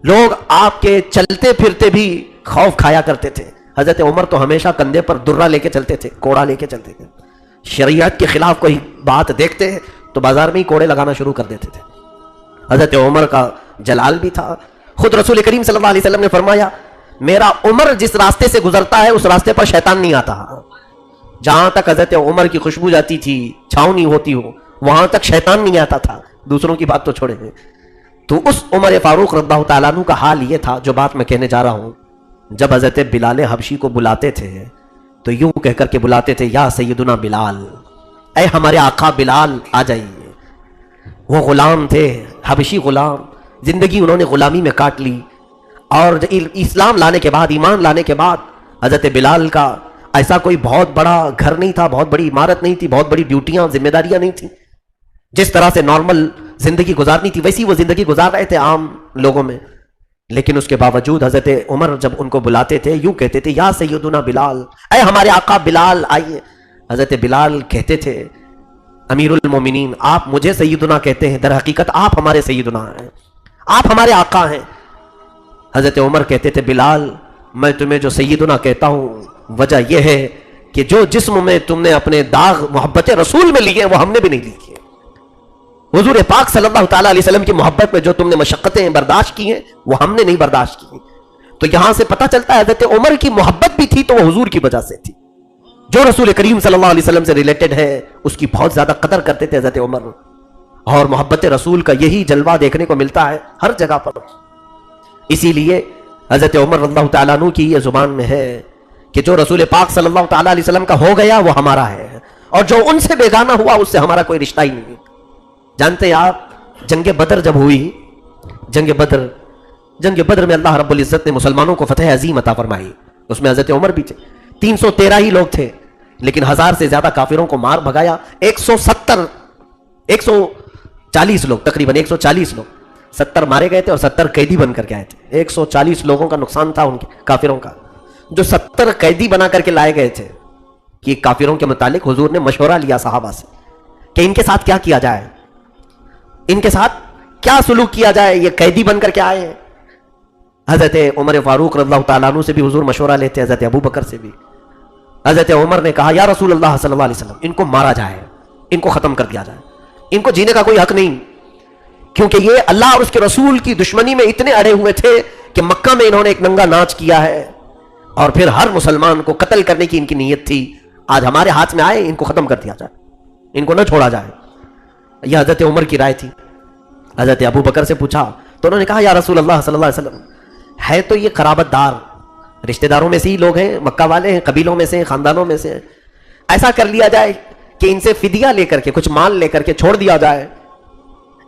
لوگ آپ کے چلتے پھرتے بھی خوف کھایا کرتے تھے۔ حضرت عمر تو ہمیشہ کندھے پر درہ لے کے چلتے تھے، کوڑا لے کے چلتے تھے، شریعت کے خلاف کوئی بات دیکھتے تو بازار میں ہی کوڑے لگانا شروع کر دیتے تھے۔ حضرت عمر کا جلال بھی تھا۔ خود رسول کریم صلی اللہ علیہ وسلم نے فرمایا، میرا عمر جس راستے سے گزرتا ہے اس راستے پر شیطان نہیں آتا۔ جہاں تک حضرت عمر کی خوشبو جاتی تھی، چھاؤں ہوتی ہو، وہاں تک شیطان نہیں آتا تھا، دوسروں کی بات تو چھوڑے ہیں۔ تو اس عمر فاروق رضی اللہ تعالیٰ عنہ کا حال یہ تھا جو بات میں کہنے جا رہا ہوں۔ جب حضرت بلال حبشی کو بلاتے تھے تو یوں کہہ کر کے بلاتے تھے، یا سیدنا بلال، اے ہمارے آقا بلال آ جائیے۔ وہ غلام تھے، حبشی غلام، زندگی انہوں نے غلامی میں کاٹ لی، اور اسلام لانے کے بعد، ایمان لانے کے بعد حضرت بلال کا ایسا کوئی بہت بڑا گھر نہیں تھا، بہت بڑی عمارت نہیں تھی، بہت بڑی ڈیوٹیاں ذمہ داریاں نہیں تھیں۔ جس طرح سے نارمل زندگی گزارنی تھی ویسی وہ زندگی گزار رہے تھے عام لوگوں میں، لیکن اس کے باوجود حضرت عمر جب ان کو بلاتے تھے یوں کہتے تھے، یا سیدنا بلال، اے ہمارے آقا بلال آئیے۔ حضرت بلال کہتے تھے امیر المومنین آپ مجھے سیدنا کہتے ہیں، در حقیقت آپ ہمارے سیدنا ہیں، آپ ہمارے آقا ہیں۔ حضرت عمر کہتے تھے بلال میں تمہیں جو سیدنا کہتا ہوں وجہ یہ ہے کہ جو جسم میں تم نے اپنے داغ محبت رسول میں لیے وہ ہم نے بھی نہیں لیے، حضور پاک صلی اللہ تعالیٰ علیہ وسلم کی محبت میں جو تم نے مشقتیں برداشت کی ہیں وہ ہم نے نہیں برداشت کی۔ تو یہاں سے پتہ چلتا ہے حضرت عمر کی محبت بھی تھی تو وہ حضور کی وجہ سے تھی، جو رسول کریم صلی اللہ علیہ وسلم سے ریلیٹڈ ہے اس کی بہت زیادہ قدر کرتے تھے حضرت عمر، اور محبت رسول کا یہی جلوہ دیکھنے کو ملتا ہے ہر جگہ پر۔ اسی لیے حضرت عمر رضی اللہ تعالیٰ عنہ کی یہ زبان میں ہے کہ جو رسول پاک صلی اللہ تعالیٰ علیہ وسلم کا ہو گیا وہ ہمارا ہے، اور جو ان سے بیگانہ ہوا اس سے ہمارا کوئی رشتہ ہی نہیں۔ جانتے ہیں آپ جنگ بدر جب ہوئی، جنگ بدر میں اللہ رب العزت نے مسلمانوں کو فتح عظیم عطا فرمائی، اس میں حضرت عمر بھی تھے، 313 ہی لوگ تھے لیکن 1000 سے زیادہ کافروں کو مار بھگایا، 140 لوگ تقریباً 140 لوگ 70 مارے گئے تھے اور 70 قیدی بن کر کے آئے تھے۔ 140 لوگوں کا نقصان تھا ان کے کافروں کا، جو 70 قیدی بنا کر کے لائے گئے تھے کہ کافروں کے متعلق حضور نے مشورہ لیا صحابہ سے کہ ان کے ساتھ کیا کیا جائے، ان کے ساتھ کیا سلوک کیا جائے، یہ قیدی بن کر کے آئے ہیں۔ حضرت عمر فاروق رضی اللہ تعالیٰ عنہ سے بھی حضور مشورہ لیتے، حضرت ابو بکر سے بھی۔ حضرت عمر نے کہا یا رسول اللہ صلی اللہ علیہ وسلم ان کو مارا جائے، ان کو ختم کر دیا جائے، ان کو جینے کا کوئی حق نہیں، کیونکہ یہ اللہ اور اس کے رسول کی دشمنی میں اتنے اڑے ہوئے تھے کہ مکہ میں انہوں نے ایک ننگا ناچ کیا ہے اور پھر ہر مسلمان کو قتل کرنے کی ان کی نیت تھی، آج ہمارے ہاتھ میں آئے ان کو ختم کر دیا جائے، ان کو نہ چھوڑا جائے۔ یہ حضرت عمر کی رائے تھی۔ حضرت ابو بکر سے پوچھا تو انہوں نے کہا یا رسول اللہ صلی اللہ علیہ وسلم ہے تو یہ قرابت دار رشتہ داروں میں سے ہی لوگ ہیں، مکہ والے ہیں، قبیلوں میں سے، خاندانوں میں سے، ایسا کر لیا جائے کہ ان سے فدیہ لے کر کے کچھ مال لے کر کے چھوڑ دیا جائے،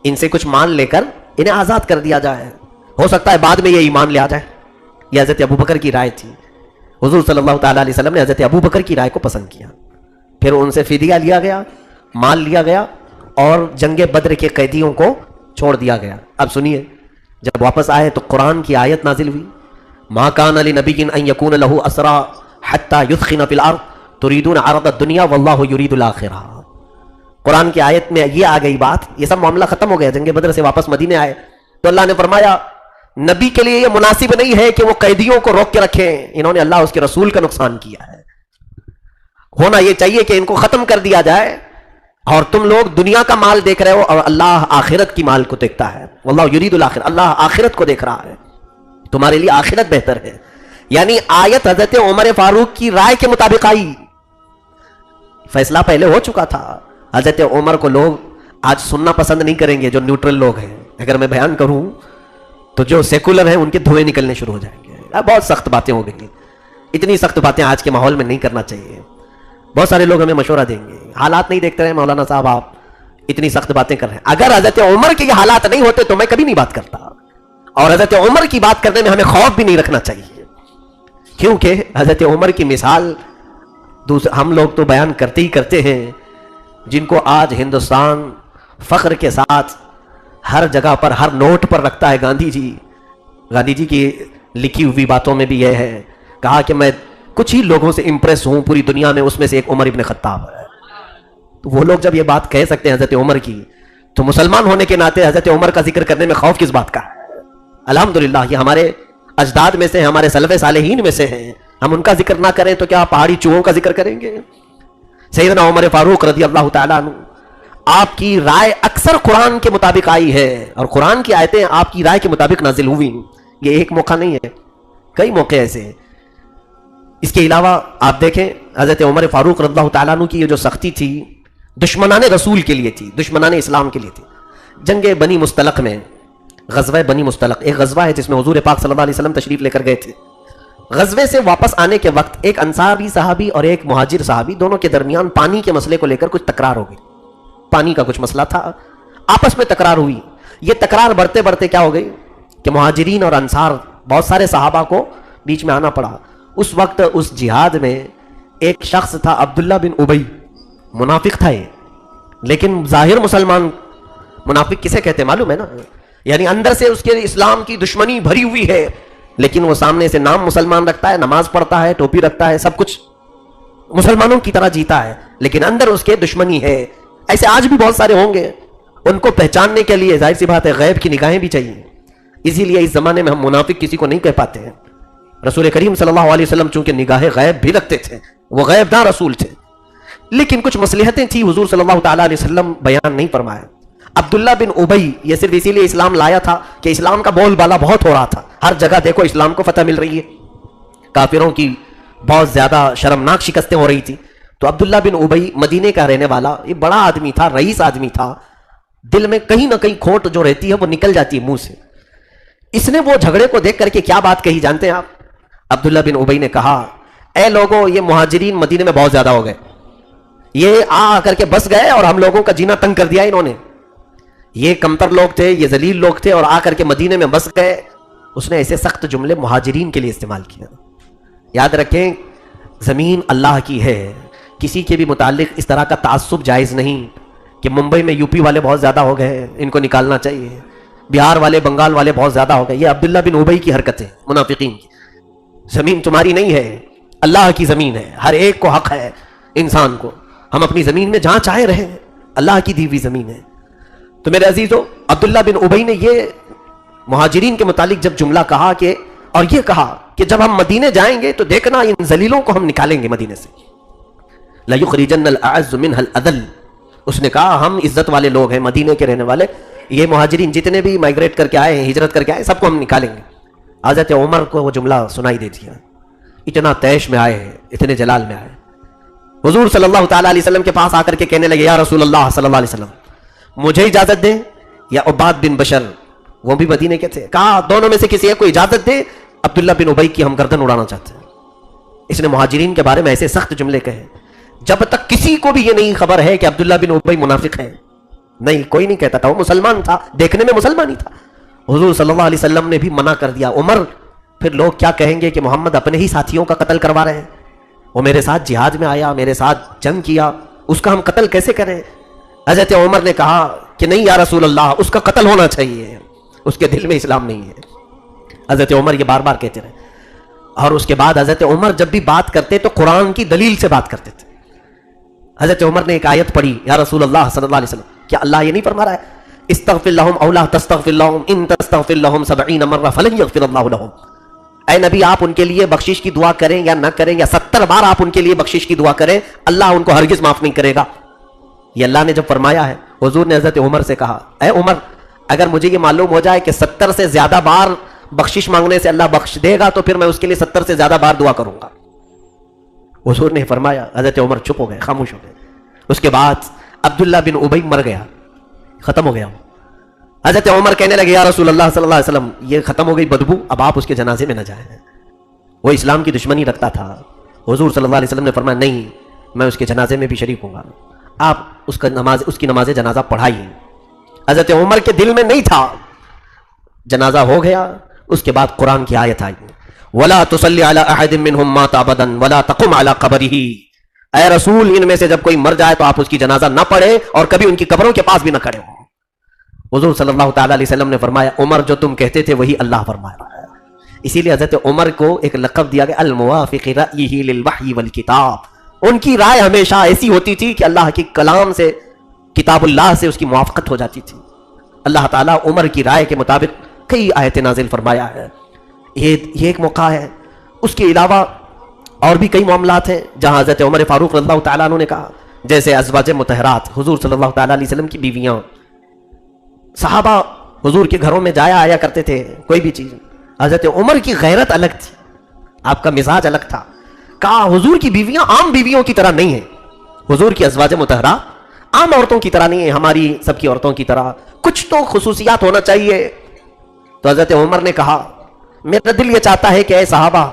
ان سے کچھ مال لے کر انہیں آزاد کر دیا جائے، ہو سکتا ہے بعد میں یہ ایمان لے آ جائے۔ یہ حضرت ابو بکر کی رائے تھی۔ حضور صلی اللہ تعالیٰ علیہ وسلم نے حضرت ابو بکر کی رائے کو پسند کیا، پھر ان سے فدیہ لیا گیا، مال لیا گیا اور جنگ بدر کے قیدیوں کو چھوڑ دیا گیا۔ اب سنیے جب واپس آئے تو قرآن کی آیت نازل ہوئی ما کان لنبی ان یکون له اسرا حتی یثخن فی الارض تریدون عرض الدنیا واللہ یرید الاخرہ۔ قرآن کی آیت میں یہ آ گئی بات، یہ سب معاملہ ختم ہو گیا، جنگ بدر سے واپس مدینے آئے تو اللہ نے فرمایا نبی کے لیے یہ مناسب نہیں ہے کہ وہ قیدیوں کو روک کے رکھیں، انہوں نے اللہ اس کے رسول کا نقصان کیا ہے، ہونا یہ چاہیے کہ ان کو ختم کر دیا جائے، اور تم لوگ دنیا کا مال دیکھ رہے ہو اور اللہ آخرت کی مال کو دیکھتا ہے، واللہ یرید الاخرہ، اللہ آخرت کو دیکھ رہا ہے، تمہارے لیے آخرت بہتر ہے۔ یعنی آیت حضرت عمر فاروق کی رائے کے مطابق آئی، فیصلہ پہلے ہو چکا تھا۔ حضرت عمر کو لوگ آج سننا پسند نہیں کریں گے، جو نیوٹرل لوگ ہیں، اگر میں بیان کروں تو جو سیکولر ہیں ان کے دھوئے نکلنے شروع ہو جائیں گے، بہت سخت باتیں ہو گئی، اتنی سخت باتیں آج کے ماحول میں نہیں کرنا چاہیے۔ بہت سارے لوگ ہمیں مشورہ دیں گے، حالات نہیں دیکھتے رہے مولانا صاحب، آپ اتنی سخت باتیں کر رہے ہیں۔ اگر حضرت عمر کے یہ حالات نہیں ہوتے تو میں کبھی نہیں بات کرتا، اور حضرت عمر کی بات کرنے میں ہمیں خوف بھی نہیں رکھنا چاہیے، کیونکہ حضرت عمر کی مثال ہم لوگ تو بیان کرتے ہی کرتے ہیں، جن کو آج ہندوستان فخر کے ساتھ ہر جگہ پر ہر نوٹ پر رکھتا ہے۔ گاندھی جی کی لکھی ہوئی باتوں میں بھی یہ ہے، کہا کہ میں کچھ ہی لوگوں سے امپریس ہوں پوری دنیا میں، اس میں سے ایک عمر ابن خطاب ہے۔ تو وہ لوگ جب یہ بات کہہ سکتے ہیں حضرت عمر کی، تو مسلمان ہونے کے ناطے حضرت عمر کا ذکر کرنے میں خوف کس بات کا ہے؟ الحمدللہ یہ ہمارے اجداد میں سے، ہمارے سلف صالحین میں سے ہیں، ہم ان کا ذکر نہ کریں تو کیا پہاڑی چوہوں کا ذکر کریں گے؟ سیدنا عمر فاروق رضی اللہ تعالیٰ عنہ، آپ کی رائے اکثر قرآن کے مطابق آئی ہے، اور قرآن کی آیتیں آپ کی رائے کے مطابق نازل ہوئی، یہ ایک موقع نہیں ہے، کئی موقع ایسے ہیں۔ اس کے علاوہ آپ دیکھیں حضرت عمر فاروق رضی اللہ تعالیٰ عنہ کی یہ جو سختی تھی دشمنان رسول کے لیے تھی، دشمنان اسلام کے لیے تھی۔ جنگ بنی مستلق میں، غزوہ بنی مستلق ایک غزوہ ہے جس میں حضور پاک صلی اللہ علیہ وسلم تشریف لے کر گئے تھے۔ غزوے سے واپس آنے کے وقت ایک انصاری صحابی اور ایک مہاجر صحابی دونوں کے درمیان پانی کے مسئلے کو لے کر کچھ تکرار ہو گئی، پانی کا کچھ مسئلہ تھا، آپس میں تکرار ہوئی۔ یہ تکرار بڑھتے بڑھتے کیا ہو گئی کہ مہاجرین اور انصار بہت سارے صحابہ کو بیچ میں آنا پڑا۔ اس وقت اس جہاد میں ایک شخص تھا عبداللہ بن ابی، منافق تھا یہ، لیکن ظاہر مسلمان۔ منافق کسے کہتے ہیں معلوم ہے نا؟ یعنی اندر سے اس کے اسلام کی دشمنی بھری ہوئی ہے، لیکن وہ سامنے سے نام مسلمان رکھتا ہے، نماز پڑھتا ہے، ٹوپی رکھتا ہے، سب کچھ مسلمانوں کی طرح جیتا ہے، لیکن اندر اس کے دشمنی ہے. ایسے آج بھی بہت سارے ہوں گے. ان کو پہچاننے کے لیے ظاہر سی بات ہے غیب کی نگاہیں بھی چاہیے. اسی لیے اس زمانے میں ہم منافق کسی کو نہیں کہہ پاتے ہیں. رسول کریم صلی اللہ علیہ وسلم چونکہ نگاہ غیب بھی رکھتے تھے, وہ غیب داں رسول تھے, لیکن کچھ مصلحتیں تھیں حضور صلی اللہ تعالیٰ علیہ وسلم بیان نہیں فرمایا. عبداللہ بن ابی یہ صرف اسی لیے اسلام لایا تھا کہ اسلام کا بول بالا بہت ہو رہا تھا, ہر جگہ دیکھو اسلام کو فتح مل رہی ہے, کافروں کی بہت زیادہ شرمناک شکستیں ہو رہی تھی. تو عبداللہ بن ابی مدینے کا رہنے والا, یہ بڑا آدمی تھا, رئیس آدمی تھا, دل میں کہیں نہ کہیں کھوٹ جو رہتی ہے وہ نکل جاتی ہے منہ سے. اس نے وہ جھگڑے کو دیکھ کر کے کیا بات کہی جانتے ہیں آپ؟ عبداللہ بن ابی نے کہا, اے لوگوں, یہ مہاجرین مدینے میں بہت زیادہ ہو گئے, یہ آ کر کے بس گئے اور ہم لوگوں کا جینا تنگ کر دیا انہوں نے. یہ کمتر لوگ تھے, یہ ذلیل لوگ تھے اور آ کر کے مدینے میں بس گئے. اس نے ایسے سخت جملے مہاجرین کے لیے استعمال کیا. یاد رکھیں, زمین اللہ کی ہے, کسی کے بھی متعلق اس طرح کا تعصب جائز نہیں کہ ممبئی میں یو پی والے بہت زیادہ ہو گئے, ان کو نکالنا چاہیے, بہار والے بنگال والے بہت زیادہ ہو گئے. یہ عبداللہ بن ابی کی حرکتیں منافقین کی. زمین تمہاری نہیں ہے, اللہ کی زمین ہے, ہر ایک کو حق ہے انسان کو, ہم اپنی زمین میں جہاں چاہے رہیں, اللہ کی دی ہوئی زمین ہے. تو میرے عزیزو, عبداللہ بن ابی نے یہ مہاجرین کے متعلق جب جملہ کہا کہ, اور یہ کہا کہ جب ہم مدینے جائیں گے تو دیکھنا ان ذلیلوں کو ہم نکالیں گے مدینے سے. لَيُخْرِجَنَّ الْأَعَزُّ مِنْهَا الْأَذَلُّ. اس نے کہا ہم عزت والے لوگ ہیں, مدینے کے رہنے والے, یہ مہاجرین جتنے بھی مائگریٹ کر کے آئے ہیں, ہجرت کر کے آئے, سب کو ہم نکالیں گے. حضرت عمر کو وہ جملہ سنائی دے دیا. اتنا تیش میں آئے, اتنے جلال میں آئے, حضور صلی اللہ تعالیٰ علیہ وسلم کے پاس آ کر کے کہنے لگے, یا رسول اللہ صلی اللہ علیہ وسلم, مجھے اجازت دیں یا عباد بن بشر, وہ بھی مدینے کے تھے, کہا دونوں میں سے کسی ایک کو اجازت دے, عبداللہ بن ابی کی ہم گردن اڑانا چاہتے ہیں. اس نے مہاجرین کے بارے میں ایسے سخت جملے کہے جب تک کسی کو بھی یہ نہیں خبر ہے کہ عبداللہ بن ابی منافق ہے. نہیں, کوئی نہیں کہتا تھا, وہ مسلمان تھا, دیکھنے میں مسلمان ہی تھا. حضور صلی اللہ علیہ وسلم نے بھی منع کر دیا, عمر پھر لوگ کیا کہیں گے کہ محمد اپنے ہی ساتھیوں کا قتل کروا رہے ہیں, وہ میرے ساتھ جہاد میں آیا, میرے ساتھ جنگ کیا, اس کا ہم قتل کیسے کریں؟ حضرت عمر نے کہا کہ نہیں یا رسول اللہ, اس کا قتل ہونا چاہیے, اس کے دل میں اسلام نہیں ہے. حضرت عمر یہ بار بار کہتے رہے. اور اس کے بعد حضرت عمر جب بھی بات کرتے تو قرآن کی دلیل سے بات کرتے تھے. حضرت عمر نے ایک آیت پڑھی, یا رسول اللہ صلی اللہ علیہ وسلم, کیا اللہ یہ نہیں فرما رہا ہے استغفر لهم او لا تستغفر لهم ان تستغفر لهم 70 مرة فلن يغفر الله لهم. اے نبی, آپ ان کے لیے بخشش کی دعا کریں یا نہ کریں, یا 70 بار آپ ان کے لیے بخشش کی دعا کریں, اللہ ان کو ہرگز معاف نہیں کرے گا. یہ اللہ نے جب فرمایا ہے, حضور نے حضرت عمر سے کہا, اے عمر, اگر مجھے یہ معلوم ہو جائے کہ 70 سے زیادہ بار بخشش مانگنے سے اللہ بخش دے گا تو پھر میں اس کے لیے 70 سے زیادہ بار دعا کروں گا. حضور نے فرمایا, حضرت عمر چپ ہو گئے, خاموش ہو گئے. اس کے بعد عبداللہ بن ابی مر گیا, ختم ہو گیا. حضرت عمر کہنے لگے, یا رسول اللہ صلی اللہ علیہ وسلم, یہ ختم ہو گئی بدبو, اب آپ اس کے جنازے میں نہ جائیں. وہ اسلام کی دشمنی رکھتا تھا. حضور صلی اللہ علیہ وسلم نے فرمایا, نہیں, میں اس کے جنازے میں بھی شریک ہوں گا, آپ اس کی نماز جنازہ پڑھائیے. حضرت عمر کے دل میں نہیں تھا. جنازہ ہو گیا. اس کے بعد قرآن کی آیت آئی, وَلَا تُصَلِّ عَلَىٰ أَحَدٍ مِّنْهُمْ مَاتَ أَبَدًا وَلَا تَقُمْ عَلَىٰ قَبْرِهِ. اے رسول, ان میں سے جب کوئی مر جائے تو آپ اس کی جنازہ نہ پڑھے اور کبھی ان کی قبروں کے پاس بھی نہ کھڑے ہوں. حضور صلی اللہ تعالیٰ علیہ وسلم نے فرمایا, عمر جو تم کہتے تھے وہی اللہ فرما رہا ہے. اسی لیے حضرت عمر کو ایک لقب دیا گیا, الموافق رأیہ للوحی والکتاب. ان کی رائے ہمیشہ ایسی ہوتی تھی کہ اللہ کے کلام سے, کتاب اللہ سے اس کی موافقت ہو جاتی تھی. اللہ تعالیٰ عمر کی رائے کے مطابق کئی آیت نازل فرمایا ہے. یہ ایک موقع ہے. اس کے علاوہ اور بھی کئی معاملات ہیں جہاں حضرت عمر فاروق رضی اللہ تعالیٰ عنہ نے کہا, جیسے ازواج مطہرات, حضور صلی اللہ تعالیٰ علیہ وسلم کی بیویاں. صحابہ حضور کے گھروں میں جایا آیا کرتے تھے, کوئی بھی چیز. حضرت عمر کی غیرت الگ تھی, آپ کا مزاج الگ تھا. کہا حضور کی بیویاں عام بیویوں کی طرح نہیں ہیں, حضور کی ازواج مطہرات عام عورتوں کی طرح نہیں ہیں, ہماری سب کی عورتوں کی طرح, کچھ تو خصوصیات ہونا چاہیے. تو حضرت عمر نے کہا, میرا دل یہ چاہتا ہے کہ اے صحابہ,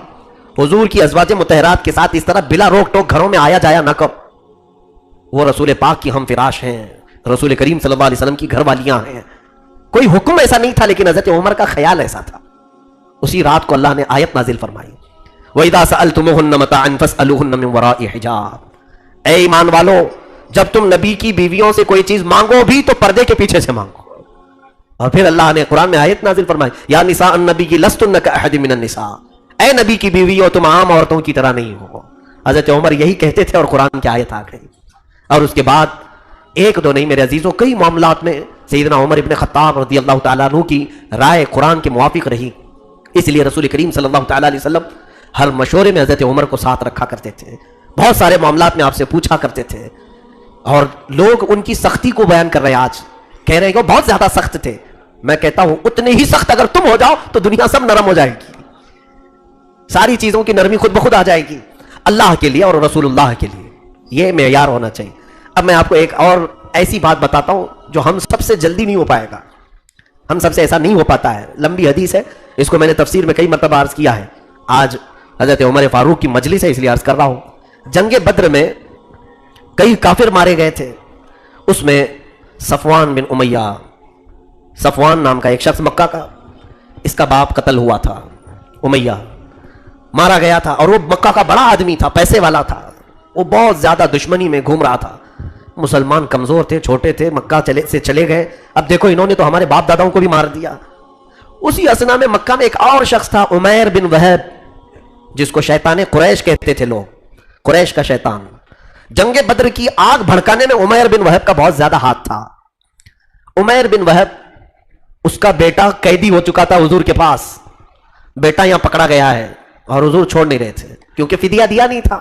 حضور کی ازواج مطہرات کے ساتھ اس طرح بلا روک ٹوک گھروں میں آیا جایا نہ کرو. وہ رسول پاک کی ہم فراش ہیں, رسول کریم صلی اللہ علیہ وسلم کی گھر والیاں ہیں. کوئی حکم ایسا نہیں تھا, لیکن حضرت عمر کا خیال ایسا تھا. اسی رات کو اللہ نے آیت نازل فرمائی, وَإِذَا سَأَلْتُمُوهُنَّ مَتَاعًا فَاسْأَلُوهُنَّ مِنْ وَرَاءِ حِجَابٍ. اے ایمان والو, جب تم نبی کی بیویوں سے کوئی چیز مانگو بھی تو پردے کے پیچھے سے مانگو. اور پھر اللہ نے قرآن میں آیت نازل فرمائی, یا نساء النبی لستن کأحد من النساء. اے نبی کی بیویوں, تم عام عورتوں کی طرح نہیں ہو. حضرت عمر یہی کہتے تھے اور قرآن کی آیت آ گئی. اور اس کے بعد ایک دو نہیں میرے عزیزوں، کئی معاملات میں سیدنا عمر ابن خطاب رضی اللہ تعالیٰ عنہ کی رائے قرآن کے موافق رہی، اس لیے رسول کریم صلی اللہ تعالیٰ علیہ وسلم ہر مشورے میں حضرت عمر کو ساتھ رکھا کرتے تھے، بہت سارے معاملات میں آپ سے پوچھا کرتے تھے، اور لوگ ان کی سختی کو بیان کر رہے ہیں، آج کہہ رہے ہیں کہ وہ بہت زیادہ سخت تھے. میں کہتا ہوں اتنے ہی سخت اگر تم ہو جاؤ تو دنیا سب نرم ہو جائے گی، ساری چیزوں کی نرمی خود بخود آ جائے گی اللہ کے لیے اور رسول اللہ کے لیے. یہ معیار ہونا چاہیے. اب میں آپ کو ایک اور ایسی بات بتاتا ہوں جو ہم سب سے جلدی نہیں ہو پائے گا، ہم سب سے ایسا نہیں ہو پاتا ہے، لمبی حدیث ہے، اس کو میں نے تفسیر میں کئی مرتبہ عرض کیا ہے، آج حضرت عمر فاروق کی مجلس ہے اس لیے عرض کر رہا ہوں. جنگ بدر میں کئی کافر مارے گئے تھے، اس میں صفوان بن امیہ، صفوان نام کا ایک شخص مکہ کا، اس کا باپ قتل ہوا تھا، امیہ مارا گیا تھا، اور وہ مکہ کا بڑا آدمی تھا، پیسے والا تھا، وہ بہت زیادہ دشمنی میں گھوم رہا تھا. مسلمان کمزور تھے، چھوٹے تھے، مکہ سے چلے گئے. اب دیکھو انہوں نے تو ہمارے باپ داداؤں کو بھی مار دیا. اسی اسنا میں مکہ میں ایک اور شخص تھا، عمیر بن وہب، جس کو شیطان قریش کہتے تھے لوگ، قریش کا شیطان. جنگ بدر کی آگ بھڑکانے میں عمیر بن وہب کا بہت زیادہ ہاتھ تھا. عمیر بن وہب، اس کا بیٹا قیدی ہو چکا تھا حضور کے پاس، بیٹا یہاں پکڑا گیا ہے اور حضور چھوڑ نہیں رہے تھے کیونکہ فدیہ دیا نہیں تھا،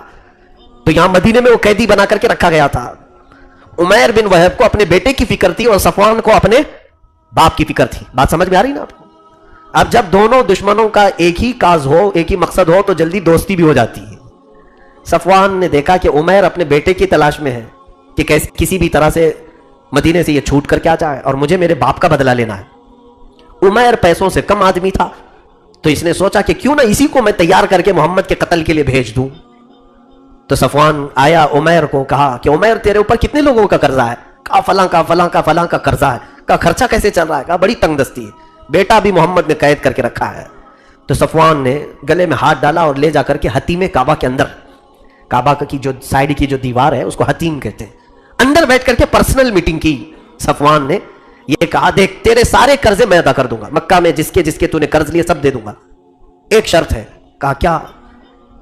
تو یہاں مدینے میں وہ قیدی بنا کر کے رکھا گیا تھا. عمیر بن وہب کو اپنے بیٹے کی فکر تھی اور صفوان کو اپنے باپ کی فکر تھی. بات سمجھ میں آ رہی نا آپ کو؟ اب جب دونوں دشمنوں کا ایک ہی کاز ہو، ایک ہی مقصد ہو، تو جلدی دوستی بھی ہو جاتی ہے. صفوان نے دیکھا کہ عمیر اپنے بیٹے کی تلاش میں ہے کہ کسی بھی طرح سے مدینے سے یہ چھوٹ کر کے آ جائے اور مجھے میرے باپ کا بدلہ لینا ہے. عمیر پیسوں سے کم آدمی تھا، تو اس نے سوچا کہ کیوں نہ اسی کو میں تیار کر کے محمد کے قتل کے لیے بھیج دوں. تو صفوان آیا عمیر کو کہا کہ عمیر تیرے اوپر کتنے لوگوں کا قرضہ ہے؟ کہا فلاں کا فلاں کا فلاں کا قرضہ ہے. کہا خرچہ کیسے چل رہا ہے؟ کہا بڑی تنگ دستی ہے، بیٹا بھی محمد نے قید کر کے رکھا ہے. تو صفوان نے گلے میں ہاتھ ڈالا اور لے جا کر کے حتیم کعبہ کے اندر، کعبہ کی جو سائیڈ کی جو دیوار ہے اس کو حتیم کہتے ہیں، اندر بیٹھ کر کے پرسنل میٹنگ کی. صفوان نے یہ کہا دیکھ تیرے سارے قرضے میں ادا کر دوں گا، مکہ میں جس کے تو نے قرض لیے سب دے دوں گا، ایک شرط ہے. کہا کیا؟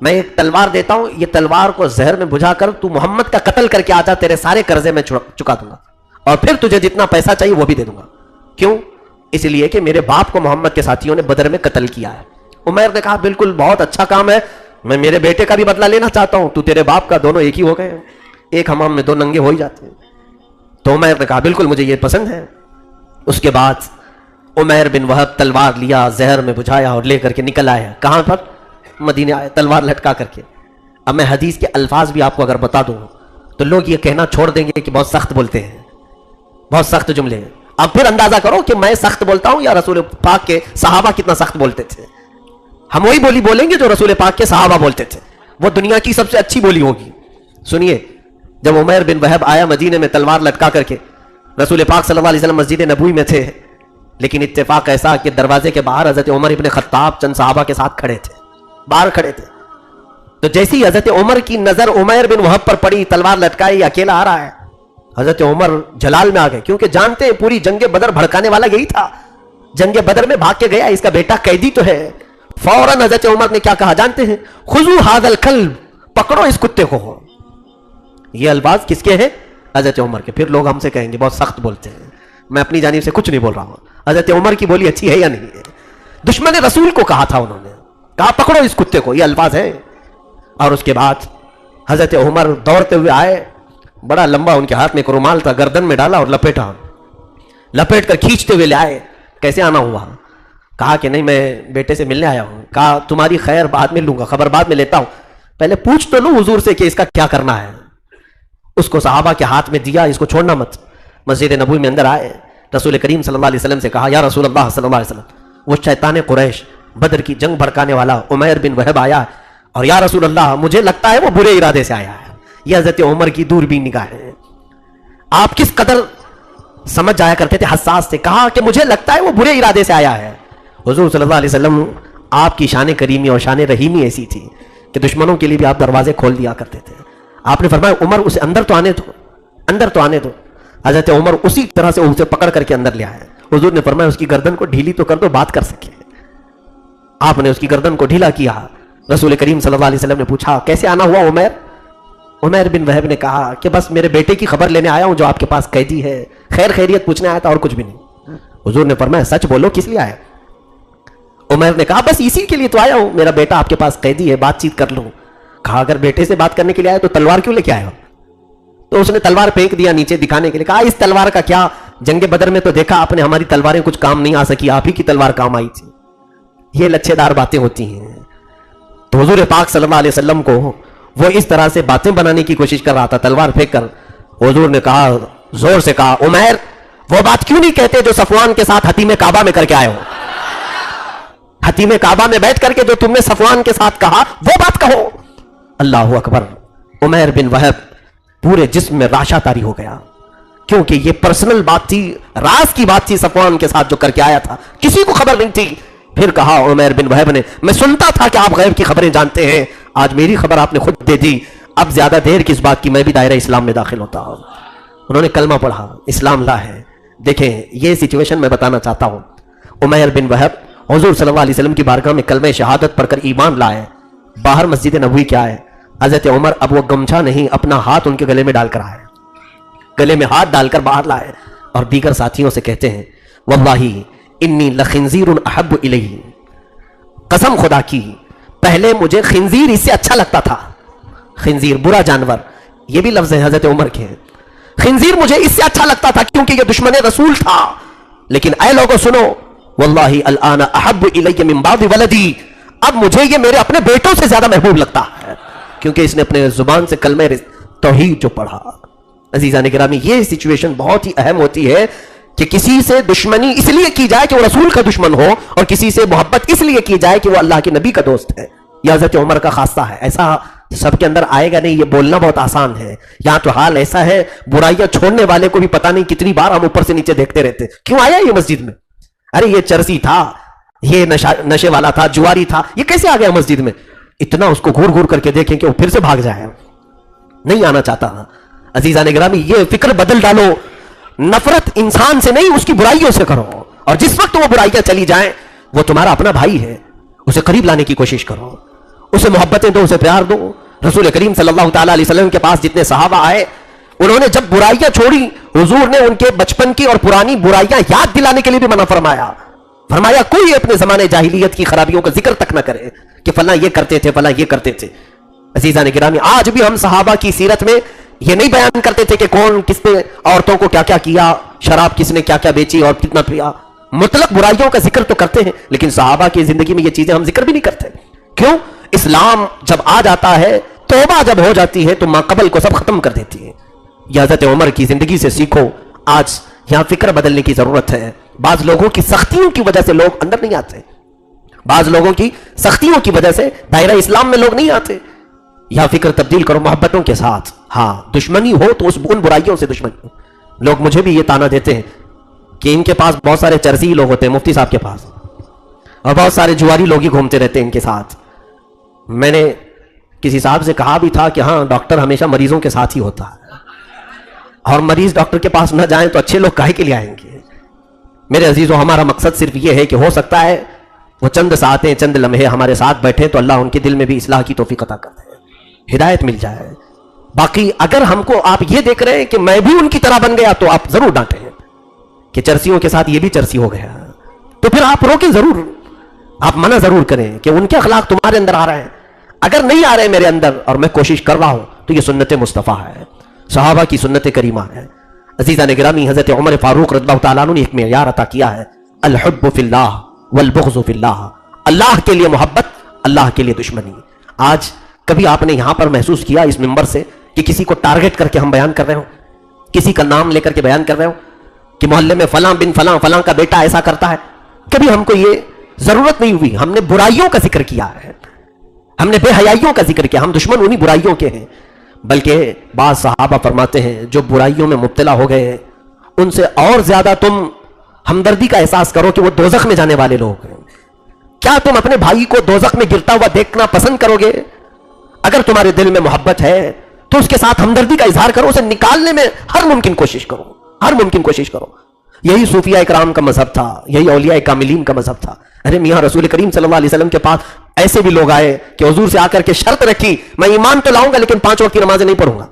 میں ایک تلوار دیتا ہوں، یہ تلوار کو زہر میں بجھا کر تو محمد کا قتل کر کے آجا، تیرے سارے قرضے میں چکا دوں گا، اور پھر تجھے جتنا پیسہ چاہیے وہ بھی دے دوں گا. کیوں؟ اس لیے کہ میرے باپ کو محمد کے ساتھیوں نے بدر میں قتل کیا ہے. عمیر نے کہا بالکل بہت اچھا کام ہے، میں میرے بیٹے کا بھی بدلہ لینا چاہتا ہوں، تو تیرے باپ کا، دونوں ایک ہی ہو گئے، ایک حمام میں دو ننگے ہو ہی جاتے ہیں. تو عمیر نے کہا بالکل مجھے یہ پسند ہے. اس کے بعد عمیر بن وہب تلوار لیا، زہر میں بجھایا اور لے کر کے نکل آیا. کہاں پر؟ مدینے آئے تلوار لٹکا کر کے. اب میں حدیث کے الفاظ بھی آپ کو اگر بتا دوں تو لوگ یہ کہنا چھوڑ دیں گے کہ بہت سخت بولتے ہیں، بہت سخت جملے ہیں. اب پھر اندازہ کرو کہ میں سخت بولتا ہوں یا رسول پاک کے صحابہ کتنا سخت بولتے تھے. ہم وہی بولی بولیں گے جو رسول پاک کے صحابہ بولتے تھے، وہ دنیا کی سب سے اچھی بولی ہوگی. سنیے، جب عمیر بن وہب آیا مدینے میں تلوار لٹکا کر کے، رسول پاک صلی اللہ علیہ وسلم مسجد نبوی میں تھے، لیکن اتفاق ایسا کہ دروازے کے باہر حضرت عمر ابن خطاب چند صحابہ کے ساتھ کھڑے تھے، باہر کھڑے تھے. تو جیسی حضرت عمر کی نظر عمیر بن وہب پر پڑی، تلوار لٹکائی، اکیلا آ رہا ہے، حضرت عمر جلال میں آ گئے، کیونکہ جانتے ہیں پوری جنگ بدر بھڑکانے والا یہی تھا. جنگ بدر میں بھاگ کے گیا، اس کا بیٹا قیدی تو ہے. فوراً حضرت عمر نے کیا کہا جانتے ہیں؟ خذوا ھذا الکلب، پکڑو اس کتے کو. یہ الفاظ کس کے ہیں؟ حضرت عمر کے. پھر لوگ ہم سے کہیں گے بہت سخت بولتے ہیں، میں اپنی جانب سے کچھ نہیں بول رہا ہوں. حضرت عمر کی بولی اچھی ہے یا نہیں ہے؟ دشمن رسول کو کہا تھا انہوں نے، کہا پکڑو اس کتے کو، یہ الفاظ ہیں. اور اس کے بعد حضرت عمر دوڑتے ہوئے آئے، بڑا لمبا ان کے ہاتھ میں ایک رومال تھا، گردن میں ڈالا اور لپیٹ کر کھینچتے ہوئے لے آئے. کیسے آنا ہوا؟ کہا کہ نہیں میں بیٹے سے ملنے آیا ہوں. کہا تمہاری خیر بعد میں لوں گا، خبر بعد میں لیتا ہوں، پہلے پوچھ تو لوں حضور سے کہ اس کا کیا کرنا ہے. اس کو صحابہ کے ہاتھ میں دیا، اس کو چھوڑنا مت. مسجد نبوی میں اندر آئے، رسول کریم صلی اللہ علیہ وسلم سے کہا یا رسول اللہ صلی اللہ علیہ وسلم، وہ شیطان قریش بدر کی جنگ بھڑکانے والا عمیر بن وہب آیا، اور یا رسول اللہ مجھے لگتا ہے وہ برے ارادے سے آیا ہے. یہ حضرت عمر کی دوربین نگاہ ہے. آپ کس قدر سمجھ جایا کرتے تھے، حساس سے. کہا کہ مجھے لگتا ہے وہ برے ارادے سے آیا ہے. حضور صلی اللہ علیہ وسلم آپ کی شان کریمی اور شان رحیمی ایسی تھی کہ دشمنوں کے لیے بھی آپ دروازے کھول دیا کرتے تھے. آپ نے فرمایا عمر اسے اندر تو آنے دو، اندر تو آنے دو. حضرت عمر اسی طرح سے اسے پکڑ کر کے اندر لے آئے. حضور نے فرمایا اس کی گردن کو ڈھیلی تو کر دو، بات کر سکے. آپ نے اس کی گردن کو ڈھیلا کیا. رسول کریم صلی اللہ علیہ وسلم نے پوچھا کیسے آنا ہوا عمیر؟ عمیر بن وہب نے کہا کہ بس میرے بیٹے کی خبر لینے آیا ہوں جو آپ کے پاس قیدی ہے، خیر خیریت پوچھنے آیا تھا اور کچھ بھی نہیں۔ حضور نے فرمایا سچ بولو کس لیے آیا؟ عمیر نے کہا بس اسی کے لیے تو آیا ہوں، میرا بیٹا آپ کے پاس قیدی ہے، بات چیت کر لوں۔ کہا اگر بیٹے سے بات کرنے کے لیے آیا تو تلوار کیوں لے کے آیا ہو؟ تو اس نے تلوار پھینک دیا نیچے دکھانے کے لیے، کہا اس تلوار کا کیا، جنگ بدر میں تو دیکھا آپ نے ہماری تلواریں کچھ کام نہیں آ سکی، آپ ہی کی تلوار کام آئی تھی۔ یہ لچھے دار باتیں ہوتی ہیں۔ تو حضور پاک صلی اللہ علیہ وسلم کو وہ اس طرح سے باتیں بنانے کی کوشش کر رہا تھا تلوار پھینک کر۔ حضور نے کہا، زور سے کہا، عمیر وہ بات کیوں نہیں کہتے جو صفوان کے ساتھ حتیم کعبہ میں کر کے آئے ہو؟ حتیم کعبہ میں بیٹھ کر کے جو تم نے صفوان کے ساتھ کہا وہ بات کہو۔ اللہ اکبر۔ عمیر بن وہب پورے جسم میں راشا طاری ہو گیا، کیونکہ یہ پرسنل بات تھی، راز کی بات تھی صفوان کے ساتھ جو کر کے آیا تھا، کسی کو خبر نہیں تھی۔ پھر کہا عمیر بن وہب نے، میں سنتا تھا کہ آپ غیب کی خبریں جانتے ہیں، آج میری خبر آپ نے خود دے دی، اب زیادہ دیر کس بات کی، میں بھی دائرہ اسلام میں داخل ہوتا ہوں۔ انہوں نے کلمہ پڑھا، اسلام لا ہے۔ دیکھیں یہ سچویشن میں بتانا چاہتا ہوں، عمیر بن وہب حضور صلی اللہ علیہ وسلم کی بارگاہ میں کلمہ شہادت پڑھ کر ایمان لائے، باہر مسجد نبوی کیا ہے، حضرت عمر اب وہ گمچھا نہیں اپنا ہاتھ ان کے گلے میں ڈال کر آئے، گلے میں ہاتھ ڈال کر باہر لائے، اور دیگر ساتھیوں سے کہتے ہیں واللہ انی لخنزیر احب الیہ، قسم خدا کی پہلے مجھے خنزیر اس سے اچھا لگتا تھا، خنزیر برا جانور، یہ بھی لفظ ہے حضرت عمر کے، خنزیر مجھے اس سے اچھا لگتا تھا کیونکہ یہ دشمن رسول تھا، لیکن اے لوگوں سنو، واللہ الان احب الی من بعض ولدی، اب مجھے یہ میرے اپنے بیٹوں سے زیادہ محبوب لگتا ہے، کیونکہ اس نے اپنے زبان سے کلمہ توحید جو پڑھا۔ عزیزان گرامی یہ سچویشن بہت ہی اہم ہوتی ہے کہ کسی سے دشمنی اس لیے کی جائے کہ وہ رسول کا دشمن ہو، اور کسی سے محبت اس لیے کی جائے کہ وہ اللہ کے نبی کا دوست ہے۔ یہ حضرت عمر کا خاصہ ہے، ایسا سب کے اندر آئے گا نہیں، یہ بولنا بہت آسان ہے، یہاں تو حال ایسا ہے برائیاں چھوڑنے والے کو بھی پتہ نہیں کتنی بار ہم اوپر سے نیچے دیکھتے رہتے، کیوں آیا یہ مسجد میں، ارے یہ چرسی تھا، یہ نشے والا تھا، جواری تھا، یہ کیسے آ گیا مسجد میں، اتنا اس کو گھور گھور کر کے دیکھیں کہ وہ پھر سے بھاگ جائے، نہیں آنا چاہتا۔ عزیزان گرامی یہ فکر بدل ڈالو، نفرت انسان سے نہیں اس کی برائیوں سے کرو، اور جس وقت وہ برائیاں چلی جائیں وہ تمہارا اپنا بھائی ہے، اسے قریب لانے کی کوشش کرو، اسے محبتیں دو، اسے پیار دو۔ رسول کریم صلی اللہ تعالیٰ علیہ وسلم کے پاس جتنے صحابہ آئے، انہوں نے جب برائیاں چھوڑی، حضور نے ان کے بچپن کی اور پرانی برائیاں یاد دلانے کے لیے بھی منع فرمایا، فرمایا کوئی اپنے زمانے جاہلیت کی خرابیوں کا ذکر تک نہ کرے کہ فلاں یہ کرتے تھے، فلاں یہ کرتے تھے۔ عزیزان گرامی آج بھی ہم صحابہ کی سیرت میں یہ نہیں بیان کرتے تھے کہ کون کس نے عورتوں کو کیا کیا کیا، شراب کس نے کیا کیا بیچی اور کتنا پیا، مطلق برائیوں کا ذکر تو کرتے ہیں، لیکن صحابہ کی زندگی میں یہ چیزیں ہم ذکر بھی نہیں کرتے۔ کیوں؟ اسلام جب آ جاتا ہے، توبہ جب ہو جاتی ہے تو ماقبل کو سب ختم کر دیتی ہے۔ یہ حضرت عمر کی زندگی سے سیکھو، آج یہاں فکر بدلنے کی ضرورت ہے۔ بعض لوگوں کی سختیوں کی وجہ سے لوگ اندر نہیں آتے، بعض لوگوں کی سختیوں کی وجہ سے دائرہ اسلام میں لوگ نہیں آتے۔ یہاں فکر تبدیل کرو محبتوں کے ساتھ، ہاں دشمنی ہو تو ان برائیوں سے دشمنی ہو۔ لوگ مجھے بھی یہ تانا دیتے ہیں کہ ان کے پاس بہت سارے چرسی لوگ ہوتے ہیں، مفتی صاحب کے پاس، اور بہت سارے جواری لوگ ہی گھومتے رہتے ہیں ان کے ساتھ۔ میں نے کسی صاحب سے کہا بھی تھا کہ ہاں ڈاکٹر ہمیشہ مریضوں کے ساتھ ہی ہوتا ہے، اور مریض ڈاکٹر کے پاس نہ جائیں تو اچھے لوگ کاہے کے لیے آئیں گے؟ میرے عزیزوں ہمارا مقصد صرف یہ ہے کہ ہو سکتا ہے وہ چند ساعتیں چند لمحے ہمارے ساتھ بیٹھے تو اللہ ان کے دل میں بھی اصلاح کی توفیق عطا کر دے، ہدایت مل جائے۔ باقی اگر ہم کو آپ یہ دیکھ رہے ہیں کہ میں بھی ان کی طرح بن گیا تو آپ ضرور ڈانٹیں کہ چرسیوں کے ساتھ یہ بھی چرسی ہو گیا، تو پھر آپ روکیں ضرور، آپ منع ضرور کریں کہ ان کے اخلاق تمہارے اندر آ رہے ہیں، اگر نہیں آ رہے میرے اندر اور میں کوشش کر رہا ہوں تو یہ سنت مصطفیٰ ہے، صحابہ کی سنت کریمہ ہے۔ عزیزان گرامی حضرت عمر فاروق رضی اللہ تعالیٰ عنہ نے ایک معیار عطا کیا ہے، الحب فی اللہ والبغض فی اللہ، اللہ کے لیے محبت، اللہ کے لیے دشمنی۔ آج کبھی آپ نے یہاں پر محسوس کیا اس منبر سے کہ کسی کو ٹارگٹ کر کے ہم بیان کر رہے ہوں، کسی کا نام لے کر کے بیان کر رہے ہوں کہ محلے میں فلاں بن فلاں فلاں کا بیٹا ایسا کرتا ہے؟ کبھی ہم کو یہ ضرورت نہیں ہوئی، ہم نے برائیوں کا ذکر کیا ہے، ہم نے بے حیائیوں کا ذکر کیا، ہم دشمن انہی برائیوں کے ہیں۔ بلکہ بعض صحابہ فرماتے ہیں جو برائیوں میں مبتلا ہو گئے ان سے اور زیادہ تم ہمدردی کا احساس کرو کہ وہ دوزخ میں جانے والے لوگ ہیں۔ کیا تم اپنے بھائی کو دوزخ میں گرتا ہوا دیکھنا پسند کرو گے؟ اگر تمہارے دل میں محبت ہے تو اس کے ساتھ ہمدردی کا اظہار کرو، اسے نکالنے میں ہر ممکن کوشش کرو، ہر ممکن کوشش کرو۔ یہی صوفیاء اکرام کا مذہب تھا، یہی اولیاء کاملین کا مذہب تھا۔ ارے میاں رسول کریم صلی اللہ علیہ وسلم کے پاس ایسے بھی لوگ آئے کہ حضور سے آ کر کے شرط رکھی میں ایمان تو لاؤں گا لیکن 5 وقت کی نمازیں نہیں پڑھوں گا،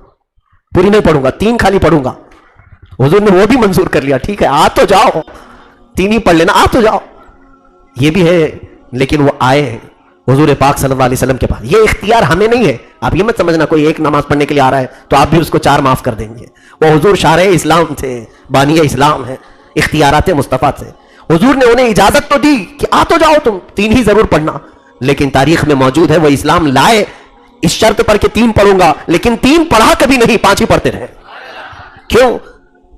پوری نہیں پڑھوں گا، 3 خالی پڑھوں گا. حضور نے وہ بھی منظور کر لیا، ٹھیک ہے آ تو جاؤ، 3 ہی پڑھ لینا، آ تو جاؤ. یہ بھی ہے، لیکن وہ آئے حضور پاک صلی اللہ علیہ وسلم کے پاس. یہ اختیار ہمیں نہیں ہے. آپ یہ مت سمجھنا کوئی ایک نماز پڑھنے کے لیے آ رہا ہے تو آپ بھی اس کو 4 معاف کر دیں گے. وہ حضور شارع اسلام تھے، بانی اسلام ہے، اختیارات مصطفیٰ تھے. حضور نے انہیں اجازت تو دی کہ آ تو جاؤ تم، 3 ہی ضرور پڑھنا، لیکن تاریخ میں موجود ہے وہ اسلام لائے اس شرط پر کہ 3 پڑھوں گا، لیکن 3 پڑھا کبھی نہیں، 5 ہی پڑھتے رہے. کیوں؟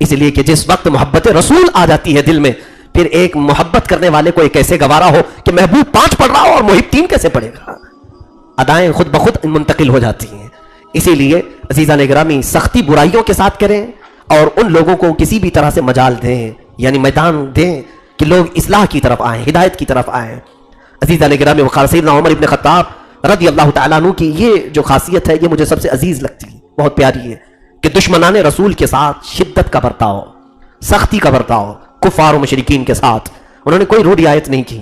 اس لیے کہ جس وقت محبت رسول آ جاتی ہے دل میں، پھر ایک محبت کرنے والے کو ایک ایسے گوارا ہو کہ محبوب 5 پڑھ رہا ہو اور محب 3 کیسے پڑھے گا. ادائیں خود بخود منتقل ہو جاتی ہیں. اسی لیے عزیزان گرامی سختی برائیوں کے ساتھ کریں اور ان لوگوں کو کسی بھی طرح سے مجال دیں، یعنی میدان دیں کہ لوگ اصلاح کی طرف آئیں، ہدایت کی طرف آئیں. عزیزان گرامی وقار سیدنا عمر ابن خطاب رضی اللہ تعالیٰ عنہ کی یہ جو خاصیت ہے یہ مجھے سب سے عزیز لگتی ہے، بہت پیاری ہے، کہ دشمنان رسول کے ساتھ شدت کا برتاؤ، سختی کا برتاؤ، کفار و مشرکین کے ساتھ انہوں نے کوئی رو رعایت نہیں کی.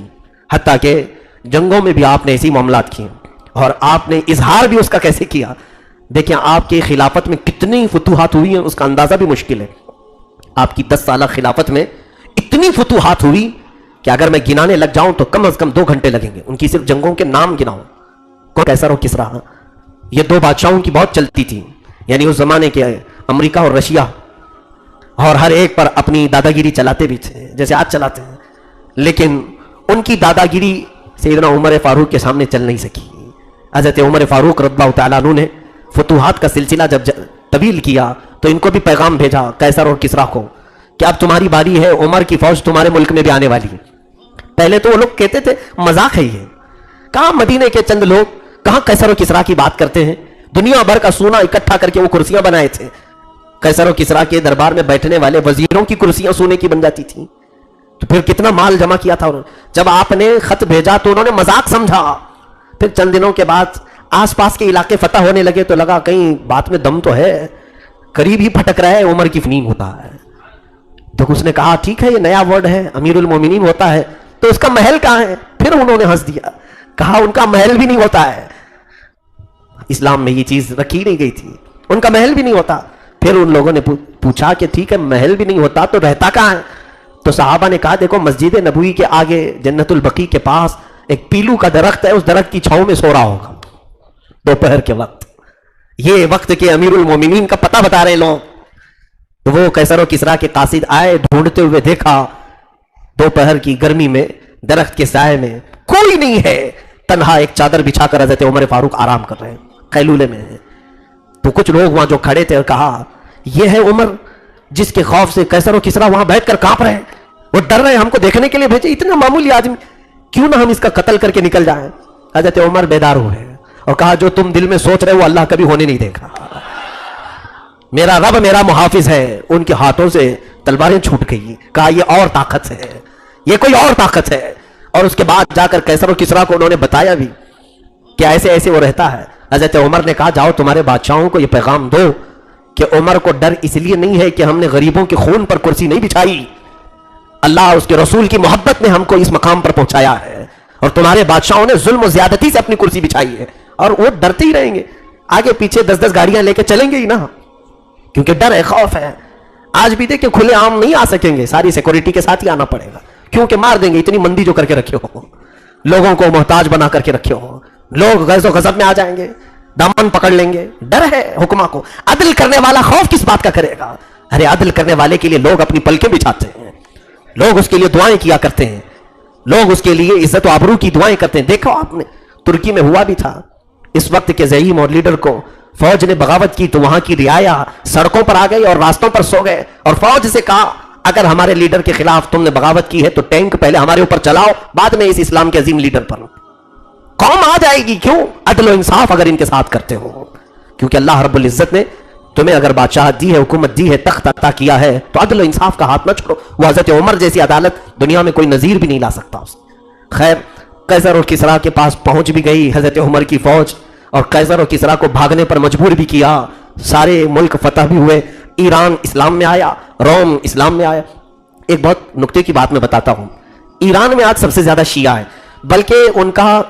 حتیٰ کہ جنگوں میں بھی آپ نے ایسی معاملات کیے اور آپ نے اظہار بھی اس کا کیسے کیا. دیکھیں آپ کی خلافت میں کتنی فتوحات ہوئی ہیں اس کا اندازہ بھی مشکل ہے. آپ کی 10 سالہ خلافت میں اتنی فتوحات ہوئی کہ اگر میں گنانے لگ جاؤں تو کم از کم 2 گھنٹے لگیں گے. ان کی صرف جنگوں کے نام گناؤں. قیصر و کسریٰ، یہ 2 بادشاہوں کی بہت چلتی تھی، یعنی اس زمانے کے امریکہ اور رشیا، اور ہر ایک پر اپنی دادا گیری چلاتے بھی تھے جیسے آج چلاتے ہیں. لیکن ان کی دادا گیری سیدنا عمر فاروق کے سامنے چل نہیں سکی. حضرت عمر فاروق رضی اللہ تعالیٰ عنہ نے فتوحات کا سلسلہ جب طویل کیا تو ان کو بھی پیغام بھیجا قیصر اور کسریٰ کو کہ اب تمہاری باری ہے، عمر کی فوج تمہارے ملک میں بھی آنے والی ہے. پہلے تو وہ لوگ کہتے تھے مذاق ہے یہ، کہاں مدینے کے چند لوگ کہاں قیصر و کسریٰ کی بات کرتے ہیں. دنیا بھر کا سونا اکٹھا کر کے وہ کرسیاں بنائے تھے. قیصر و کسریٰ کے دربار میں بیٹھنے والے وزیروں کی کرسیاں سونے کی بن جاتی تھیں. تو پھر کتنا مال جمع کیا تھا انہوں نے. جب آپ نے خط بھیجا تو انہوں نے مذاق سمجھا. پھر چند دنوں کے بعد آس پاس کے علاقے فتح ہونے لگے تو لگا کہیں بات میں دم تو ہے، قریب ہی پھٹک رہا ہے، عمر کی فنین ہوتا ہے. تو اس نے کہا ٹھیک ہے یہ نیا ورڈ ہے، امیر المومنین ہوتا ہے تو اس کا محل کہاں ہے. پھر انہوں نے ہنس دیا، کہا ان کا محل بھی نہیں ہوتا ہے. اسلام میں یہ چیز رکھی نہیں گئی تھی، ان کا محل بھی نہیں ہوتا. پھر ان لوگوں نے پوچھا کہ ٹھیک ہے محل بھی نہیں ہوتا تو رہتا کہاں ہے. تو صحابہ نے کہا دیکھو مسجد نبوی کے آگے جنت البقیع کے پاس ایک پیلو کا درخت ہے، اس درخت کی چھاؤں میں سو رہا ہوگا دوپہر کے وقت. یہ وقت کے امیر المومنین کا پتہ بتا رہے لوگ. تو وہ قیصر و کسریٰ کے قاصد آئے، ڈھونڈتے ہوئے دیکھا دوپہر کی گرمی میں درخت کے سائے میں کوئی نہیں ہے، تنہا ایک چادر بچھا کر حضرت عمر فاروق آرام کر رہے ہیں، قیلولے میں ہیں. تو کچھ لوگ وہاں جو کھڑے تھے اور کہا یہ ہے عمر جس کے خوف سے قیصر و کسریٰ وہاں بیٹھ کر کانپ رہے ہیں، وہ ڈر رہے ہیں، ہم کو دیکھنے کے لیے بھیجے، اتنا معمولی آدمی کیوں نہ ہم اس کا قتل کر کے نکل جائیں. حضرت عمر بیدار ہوئے اور کہا جو تم دل میں سوچ رہے ہو اللہ کبھی ہونے نہیں دے گا. میرا رب میرا محافظ ہے. ان کے ہاتھوں سے تلواریں چھوٹ گئی. کہا یہ اور طاقت ہے، یہ کوئی اور طاقت ہے. اور اس کے بعد جا کر قیصر و کسریٰ کو انہوں نے بتایا بھی کہ ایسے ایسے وہ رہتا ہے. حضرت عمر نے کہا جاؤ تمہارے بادشاہوں کو یہ پیغام دو کہ عمر کو ڈر اس لیے نہیں ہے کہ ہم نے غریبوں کے خون پر کرسی نہیں بچھائی، اللہ اس کے رسول کی محبت نے ہم کو اس مقام پر پہنچایا ہے، اور تمہارے بادشاہوں نے ظلم و زیادتی سے اپنی کرسی بچھائی ہے. اور وہ ڈرتے ہی رہیں گے، آگے پیچھے 10-10 گاڑیاں لے کے چلیں گے ہی نا، کیونکہ ڈر ہے، خوف ہے. آج بھی دیکھیں کھلے عام نہیں آ سکیں گے، ساری سیکورٹی کے ساتھ ہی آنا پڑے گا، کیونکہ مار دیں گے. اتنی مندی جو کر کے رکھے ہو، لوگوں کو محتاج بنا کر کے رکھے ہو، لوگ غیظ و غضب میں آ جائیں گے، دامن پکڑ لیں گے. ڈر ہے حکما کو. عدل کرنے والا خوف کس بات کا کرے گا؟ ارے عدل کرنے والے کے لیے لوگ اپنی پلکیں بچھاتے ہیں، لوگ اس کے لیے دعائیں کیا کرتے ہیں، لوگ اس کے لیے عزت و آبرو کی دعائیں کرتے ہیں. دیکھو آپ نے ترکی میں ہوا بھی تھا، اس وقت کے زعیم اور لیڈر کو فوج نے بغاوت کی تو وہاں کی رعایا سڑکوں پر آ گئی اور راستوں پر سو گئے، اور فوج سے کہا اگر ہمارے لیڈر کے خلاف تم نے بغاوت کی ہے تو ٹینک پہلے ہمارے اوپر چلاؤ، بعد میں اس اسلام کے عظیم لیڈر پر. قوم آ جائے گی. کیوں؟ عدل و انصاف اگر ان کے ساتھ کرتے ہو، کیونکہ اللہ رب العزت نے تمہیں اگر بادشاہت دی ہے، حکومت دی ہے، تخت عطا کیا ہے تو عدل و انصاف کا ہاتھ نہ چھوڑو. وہ حضرت عمر جیسی عدالت دنیا میں کوئی نظیر بھی نہیں لا سکتا اسے. خیر قیصر اور کسریٰ کے پاس پہنچ بھی گئی حضرت عمر کی فوج، اور قیصر اور کسریٰ کو بھاگنے پر مجبور بھی کیا. سارے ملک فتح بھی ہوئے، ایران اسلام میں آیا، روم اسلام میں آیا. ایک بہت نکتے کی بات میں بتاتا ہوں، ایران میں آج سب سے زیادہ شیعہ ہے، بلکہ ان کا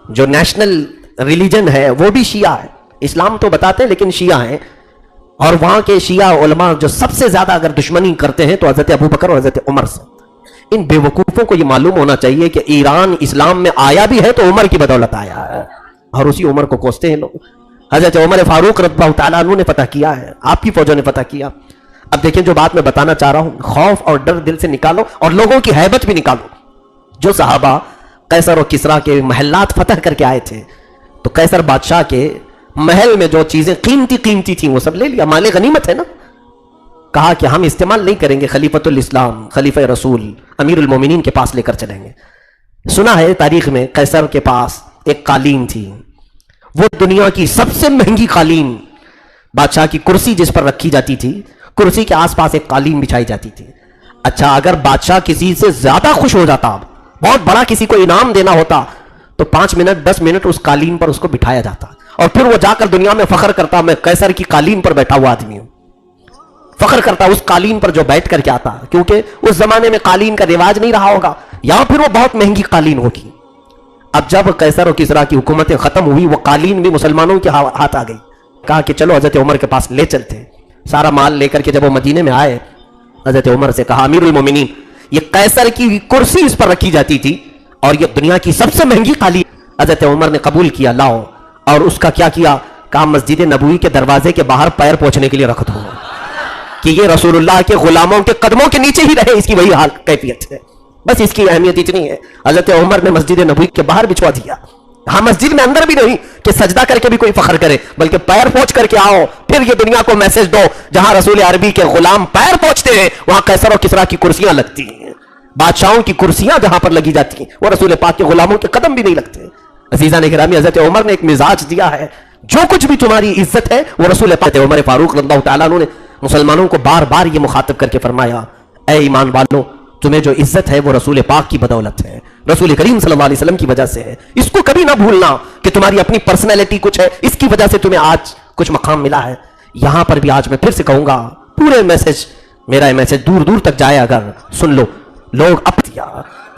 جو نیشنل ریلیجن ہے وہ بھی شیعہ ہے. اسلام تو بتاتے ہیں لیکن شیعہ ہیں. اور وہاں کے شیعہ علماء جو سب سے زیادہ اگر دشمنی کرتے ہیں تو حضرت ابو بکر اور حضرت عمر سے. ان بے وقوفوں کو یہ معلوم ہونا چاہیے کہ ایران اسلام میں آیا بھی ہے تو عمر کی بدولت آیا ہے, اور اسی عمر کو کوستے ہیں لوگ. حضرت عمر فاروق رضی اللہ تعالیٰ عنہ نے فتح کیا ہے, آپ کی فوجوں نے فتح کیا. اب دیکھیں جو بات میں بتانا چاہ رہا ہوں, خوف اور ڈر دل سے نکالو اور لوگوں کی ہیبت بھی نکالو. جو صحابہ قیصر اور کسریٰ کے محلات فتح کر کے آئے تھے تو قیصر بادشاہ کے محل میں جو چیزیں قیمتی تھیں وہ سب لے لیا, مال غنیمت ہے نا. کہا کہ ہم استعمال نہیں کریں گے, خلیفۃ الاسلام خلیفہ رسول امیر المومنین کے پاس لے کر چلیں گے. سنا ہے تاریخ میں قیصر کے پاس ایک قالین تھی, وہ دنیا کی سب سے مہنگی قالین, بادشاہ کی کرسی جس پر رکھی جاتی تھی, کرسی کے آس پاس ایک قالین بچھائی جاتی تھی. اچھا اگر بادشاہ کسی سے زیادہ خوش ہو جاتا, بہت بڑا کسی کو انعام دینا ہوتا, تو 5 منٹ 10 منٹ اس قالین پر اس کو بٹھایا جاتا, اور پھر وہ جا کر دنیا میں فخر کرتا میں قیصر کی قالین پر بیٹھا ہوا آدمی ہوں. فخر کرتا اس قالین پر جو بیٹھ کر کے آتا, کیونکہ اس زمانے میں قالین کا رواج نہیں رہا ہوگا, یا پھر وہ بہت مہنگی قالین ہوگی. اب جب قیصر اور کسریٰ کی حکومتیں ختم ہوئی, وہ قالین بھی مسلمانوں کے ہاتھ آ گئی. کہا کہ چلو حضرت عمر کے پاس لے چلتے. سارا مال لے کر کے جب وہ مدینے میں آئے, حضرت عمر سے کہا امیر المومنین یہ قیصر کی کرسی اس پر رکھی جاتی تھی اور یہ دنیا کی سب سے مہنگی قالین. حضرت عمر نے قبول کیا, لاؤ. اور اس کا کیا کیا, کہا مسجد نبوی کے دروازے کے باہر پیر پوچھنے کے لیے رکھ دو کہ یہ رسول اللہ کے غلاموں کے قدموں کے نیچے ہی رہے. اس کی وہی حال کیفیت ہے, بس اس کی اہمیت اتنی ہے. حضرت عمر نے مسجد نبوی کے باہر بچھوا دیا. ہاں مسجد میں اندر بھی نہیں کہ سجدہ کر کے بھی کوئی فخر کرے, بلکہ پیر پوچھ کر کے آؤ, پھر یہ دنیا کو میسج دو جہاں رسول عربی کے غلام پیر پوچھتے ہیں وہاں قیصر و کسریٰ کی کرسیاں لگتی ہیں. بادشاہوں کی کرسیاں جہاں پر لگی جاتی ہیں وہ رسول پاک کے غلاموں کے قدم بھی نہیں لگتے. عزیزان گرامی, حضرت عمر نے ایک مزاج دیا ہے, جو کچھ بھی تمہاری عزت ہے وہ رسول پاک. عمر فاروق رضی اللہ تعالیٰ عنہ نے مسلمانوں کو بار بار یہ مخاطب کر کے فرمایا, اے ایمان والو تمہیں جو عزت ہے وہ رسول پاک کی بدولت ہے, رسول کریم صلی اللہ علیہ وسلم کی وجہ سے ہے. اس کو کبھی نہ بھولنا کہ تمہاری اپنی پرسنالٹی کچھ ہے, اس کی وجہ سے تمہیں آج کچھ مقام ملا ہے. یہاں پر بھی آج میں پھر سے کہوں گا, پورے میسج میرا میسج دور دور تک جائے, اگر سن لو. لوگ اب دیا,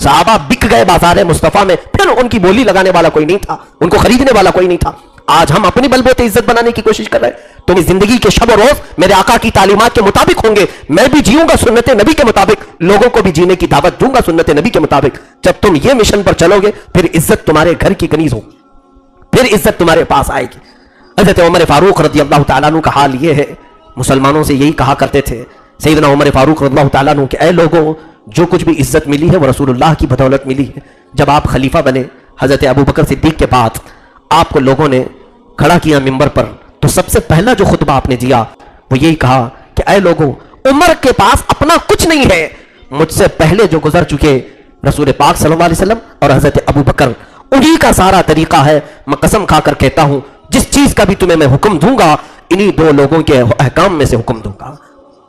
صحابہ بک گئے بازار مصطفیٰ میں, پھر ان کی بولی لگانے والا کوئی نہیں تھا, ان کو خریدنے والا کوئی نہیں تھا. آج ہم اپنی بل بوتے عزت بنانے کی کوشش کر رہے ہیں. تم زندگی کے شب و روز میرے آقا کی تعلیمات کے مطابق ہوں گے, میں بھی جیوں گا سنت نبی کے مطابق, لوگوں کو بھی جینے کی دعوت دوں گا سنت نبی کے مطابق. جب تم یہ مشن پر چلو گے پھر عزت تمہارے گھر کی کنیز ہوگی, پھر عزت تمہارے پاس آئے گی. حضرت عمر فاروق رضی اللہ تعالیٰ عنہ کا حال یہ ہے, مسلمانوں سے یہی کہا کرتے تھے سیدنا عمر فاروق رضی اللہ تعالیٰ عنہ کہ اے لوگوں جو کچھ بھی عزت ملی ہے وہ رسول اللہ کی بدولت ملی ہے. جب آپ خلیفہ بنے حضرت ابو بکر صدیق کے بعد, آپ کو لوگوں نے کھڑا کیا ممبر پر, تو سب سے پہلا جو خطبہ آپ نے دیا وہ یہی کہا کہ اے لوگوں عمر کے پاس اپنا کچھ نہیں ہے, مجھ سے پہلے جو گزر چکے رسول پاک صلی اللہ علیہ وسلم اور حضرت ابو بکر, انہی کا سارا طریقہ ہے. میں قسم کھا کر کہتا ہوں جس چیز کا بھی تمہیں میں حکم دوں گا انہی 2 لوگوں کے احکام میں سے حکم دوں گا.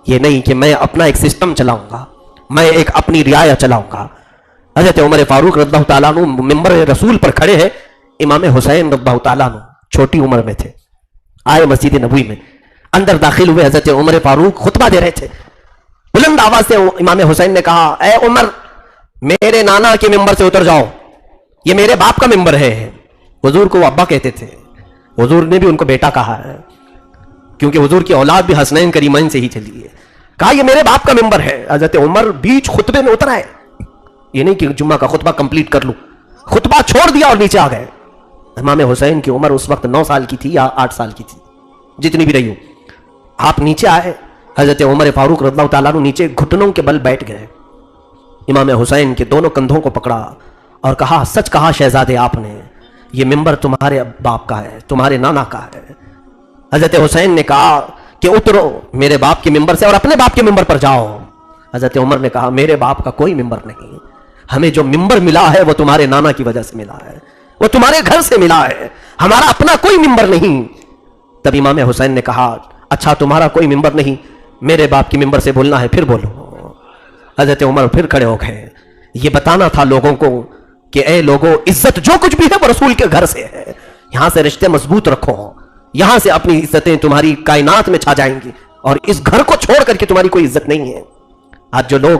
یہ نہیں کہ میں اپنا ایک سسٹم چلاؤں گا, میں ایک اپنی رعایا چلاؤں گا. حضرت عمر فاروق رضی اللہ تعالیٰ عنہ ممبر رسول پر کھڑے ہیں. امام حسین رضی اللہ تعالیٰ عنہ چھوٹی عمر میں تھے, آئے مسجد نبوی میں, اندر داخل ہوئے. حضرت عمر فاروق خطبہ دے رہے تھے, بلند آواز سے امام حسین نے کہا اے عمر میرے نانا کے ممبر سے اتر جاؤ, یہ میرے باپ کا ممبر ہے. حضور کو وہ ابا کہتے تھے, حضور نے بھی ان کو بیٹا کہا ہے کیونکہ حضور کی اولاد بھی حسنین کریمین سے ہی چلی ہے. کہا یہ میرے باپ کا ممبر ہے. حضرت عمر بیچ خطبے میں اتر آئے, یہ نہیں کہ جمعہ کا خطبہ کمپلیٹ کر لوں, خطبہ چھوڑ دیا اور نیچے آ گئے. امام حسین کی عمر اس وقت 9 سال کی تھی یا 8 سال کی تھی, جتنی بھی رہی ہو. آپ نیچے آئے, حضرت عمر فاروق رضی اللہ تعالیٰ عنہ نیچے گھٹنوں کے بل بیٹھ گئے, امام حسین کے دونوں کندھوں کو پکڑا اور کہا سچ کہا شہزادے آپ نے, یہ ممبر تمہارے باپ کا ہے, تمہارے نانا کا ہے. حضرت حسین نے کہا کہ اترو میرے باپ کے ممبر سے اور اپنے باپ کے ممبر پر جاؤ. حضرت عمر نے کہا میرے باپ کا کوئی ممبر نہیں, ہمیں جو ممبر ملا ہے وہ تمہارے نانا کی وجہ سے ملا ہے, وہ تمہارے گھر سے ملا ہے, ہمارا اپنا کوئی ممبر نہیں. تب امام حسین نے کہا اچھا تمہارا کوئی ممبر نہیں, میرے باپ کی ممبر سے بولنا ہے پھر بولو. حضرت عمر پھر کھڑے ہو گئے. یہ بتانا تھا لوگوں کو کہ اے لوگوں عزت جو کچھ بھی ہے وہ رسول کے گھر سے ہے, یہاں سے رشتے مضبوط رکھو, یہاں سے اپنی عزتیں تمہاری کائنات میں چھا جائیں گی, اور اس گھر کو چھوڑ کر کے تمہاری کوئی عزت نہیں ہے. آج جو لوگ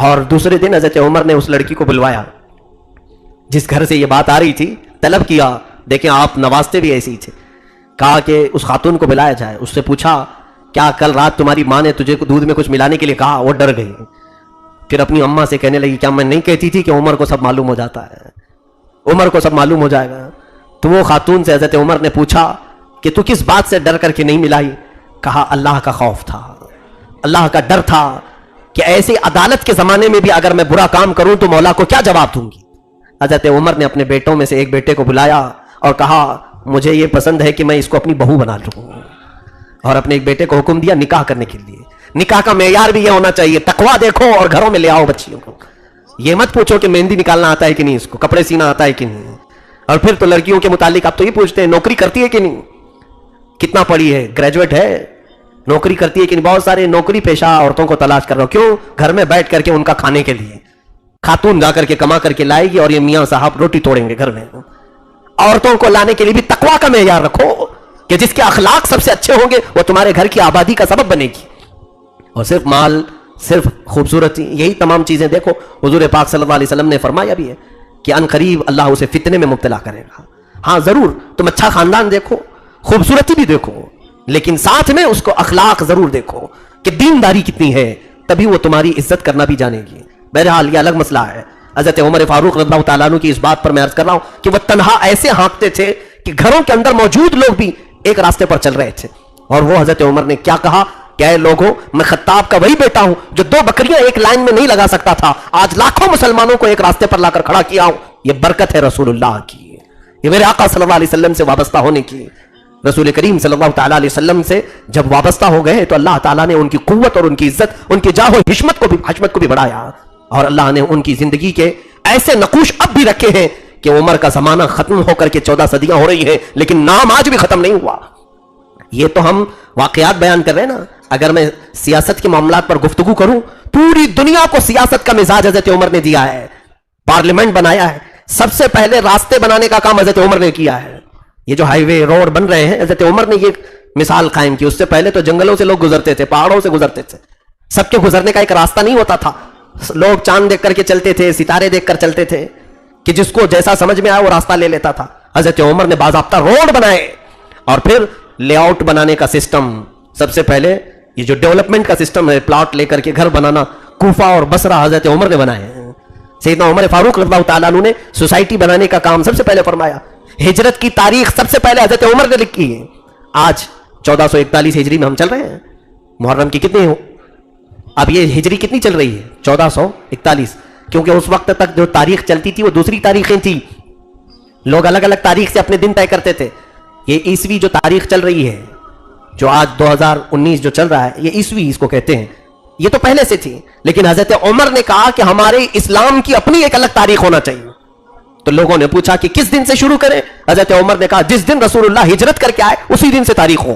اور دوسرے دن حضرت عمر نے اس لڑکی کو بلوایا جس گھر سے یہ بات آ رہی تھی, طلب کیا, دیکھیں آپ نوازتے بھی ایسے ہی تھے, کہا کہ اس خاتون کو بلایا جائے. اس سے پوچھا کیا کل رات تمہاری ماں نے تجھے دودھ میں کچھ ملانے کے لیے کہا؟ وہ ڈر گئی. پھر اپنی اماں سے کہنے لگی کیا میں نہیں کہتی تھی کہ عمر کو سب معلوم ہو جاتا ہے, عمر کو سب معلوم ہو جائے گا. تو وہ خاتون سے حضرت عمر نے پوچھا کہ تو کس بات سے ڈر کر کے نہیں ملائی؟ کہا اللہ کا خوف تھا, اللہ کا ڈر تھا کہ ایسے عدالت کے زمانے میں بھی اگر میں برا کام کروں تو مولا کو کیا جواب دوں گی. حضرت عمر نے اپنے بیٹوں میں سے ایک بیٹے کو بلایا اور کہا مجھے یہ پسند ہے کہ میں اس کو اپنی بہو بنا لوں, اور اپنے ایک بیٹے کو حکم دیا نکاح کرنے کے لیے. نکاح کا معیار بھی یہ ہونا چاہیے, تقویٰ دیکھو اور گھروں میں لے آؤ بچیوں کو. یہ مت پوچھو کہ مہندی نکالنا آتا ہے کہ نہیں, اس کو کپڑے سینا آتا ہے کہ نہیں. اور پھر تو لڑکیوں کے متعلق آپ تو یہ پوچھتے ہیں نوکری کرتی ہے کہ نہیں, کتنا پڑھی ہے, گریجویٹ ہے, نوکری کرتی ہے کہ نہیں. بہت سارے نوکری پیشہ عورتوں کو تلاش کر رہا ہوں. کیوں؟ گھر میں بیٹھ کر کے ان کا کھانے کے لیے. خاتون جا کر کے کما کر کے لائے گی اور یہ میاں صاحب روٹی توڑیں گے گھر میں. عورتوں کو لانے کے لیے بھی تقویٰ کا معیار رکھو کہ جس کے اخلاق سب سے اچھے ہوں گے وہ تمہارے گھر کی آبادی کا سبب بنے گی. اور صرف مال, صرف خوبصورتی, یہی تمام چیزیں دیکھو. حضور پاک صلی اللہ علیہ وسلم نے فرمایا بھی ہے کہ ان قریب اللہ اسے فتنے میں مبتلا کرے گا. ہاں ضرور تم اچھا خاندان دیکھو, خوبصورتی بھی دیکھو, لیکن ساتھ میں اس کو اخلاق ضرور دیکھو کہ دینداری کتنی ہے, تبھی وہ تمہاری عزت کرنا بھی جانے گی. بہرحال یہ الگ مسئلہ ہے. حضرت عمر فاروق رضی اللہ تعالیٰ عنہ کی اس بات پر میں عرض کر رہا ہوں کہ وہ تنہا ایسے ہانکتے تھے کہ گھروں کے اندر موجود لوگ بھی ایک راستے پر چل رہے تھے. اور وہ حضرت عمر نے کیا کہا کہ اے لوگوں, میں خطاب کا وہی بیٹا ہوں جو 2 بکریاں ایک لائن میں نہیں لگا سکتا تھا, آج لاکھوں مسلمانوں کو ایک راستے پر لا کر کھڑا کیا ہوں. یہ برکت ہے رسول اللہ کی, یہ میرے آقا صلی اللہ علیہ وسلم سے وابستہ ہونے کی. رسول کریم صلی اللہ تعالیٰ علیہ وسلم سے جب وابستہ ہو گئے تو اللہ تعالیٰ نے ان کی قوت اور ان کی عزت, ان کی جاہ و حشمت کو بھی بڑھایا, اور اللہ نے ان کی زندگی کے ایسے نقوش اب بھی رکھے ہیں کہ عمر کا زمانہ ختم ہو کر کے 14 صدیاں ہو رہی ہیں لیکن نام آج بھی ختم نہیں ہوا. یہ تو ہم واقعات بیان کر رہے ہیں نا. اگر میں سیاست کے معاملات پر گفتگو کروں, پوری دنیا کو سیاست کا مزاج حضرت عمر نے دیا ہے, پارلیمنٹ بنایا ہے. سب سے پہلے راستے بنانے کا کام حضرت عمر نے کیا ہے. یہ جو ہائی وے روڈ بن رہے ہیں, حضرت عمر نے یہ مثال قائم کی. اس سے پہلے تو جنگلوں سے لوگ گزرتے تھے, پہاڑوں سے گزرتے تھے, سب کے گزرنے کا ایک راستہ نہیں ہوتا تھا. لوگ چاند دیکھ کر کے چلتے تھے, ستارے دیکھ کر چلتے تھے, کہ جس کو جیسا سمجھ میں آیا وہ راستہ لے لیتا تھا. حضرت عمر نے باضابطہ روڈ بنائے, اور پھر لے آؤٹ بنانے کا سسٹم. سب سے پہلے یہ جو ڈیولپمنٹ کا سسٹم ہے, پلاٹ لے کر کے گھر بنانا, کوفہ اور بصرہ حضرت عمر نے بنائے. سیدنا عمر فاروق رضی اللہ تعالیٰ عنہ نے سوسائٹی بنانے کا کام سب سے پہلے فرمایا. ہجرت کی تاریخ سب سے پہلے حضرت عمر نے لکھی ہے. آج 1441 ہجری میں ہم چل رہے ہیں. محرم کی کتنی ہو, اب یہ ہجری کتنی چل رہی ہے؟ 1441. کیونکہ اس وقت تک جو تاریخ چلتی تھی وہ دوسری تاریخیں تھی, لوگ الگ الگ تاریخ سے اپنے دن طے کرتے تھے. یہ عیسوی جو تاریخ چل رہی ہے, جو آج 2019 جو چل رہا ہے, یہ عیسوی اس کو کہتے ہیں. یہ تو پہلے سے تھی, لیکن حضرت عمر نے کہا کہ ہمارے اسلام کی اپنی ایک الگ تاریخ ہونا چاہیے. تو لوگوں نے پوچھا کہ کس دن سے شروع کریں؟ حضرت عمر نے کہا جس دن رسول اللہ ہجرت کر کے آئے اسی دن سے تاریخ ہو.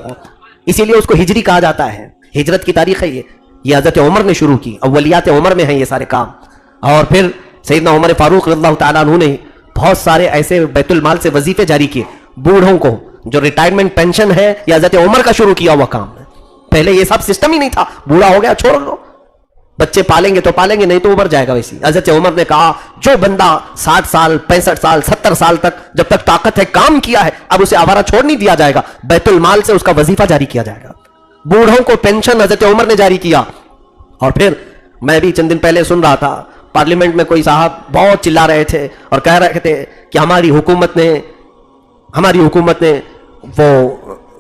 اسی لیے اس کو ہجری کہا جاتا ہے. ہجرت کی تاریخ ہے یہ حضرت عمر نے شروع کی. اولیات عمر میں ہیں یہ سارے کام. اور پھر سیدنا عمر فاروق رضی اللہ تعالیٰ عنہ نے بہت سارے ایسے بیت المال سے وظیفے جاری کیے. بوڑھوں کو جو ریٹائرمنٹ پینشن ہے, یہ حضرت عمر کا شروع کیا ہوا کام ہے. پہلے یہ سب سسٹم ہی نہیں تھا. بوڑھا ہو گیا چھوڑ دو, بچے پالیں گے تو پالیں گے, نہیں تو ابھر جائے گا ویسی. حضرت عمر نے کہا جو بندہ 60 سال 65 سال 70 سال تک جب تک طاقت ہے کام کیا ہے, اب اسے آوارہ چھوڑ نہیں دیا جائے گا. بیت المال سے اس کا وظیفہ جاری کیا جائے گا. بوڑھوں کو پینشن حضرت عمر نے جاری کیا. اور پھر میں بھی چند دن پہلے سن رہا تھا, پارلیمنٹ میں کوئی صاحب بہت چلا رہے تھے اور کہہ رہے تھے کہ ہماری حکومت نے وہ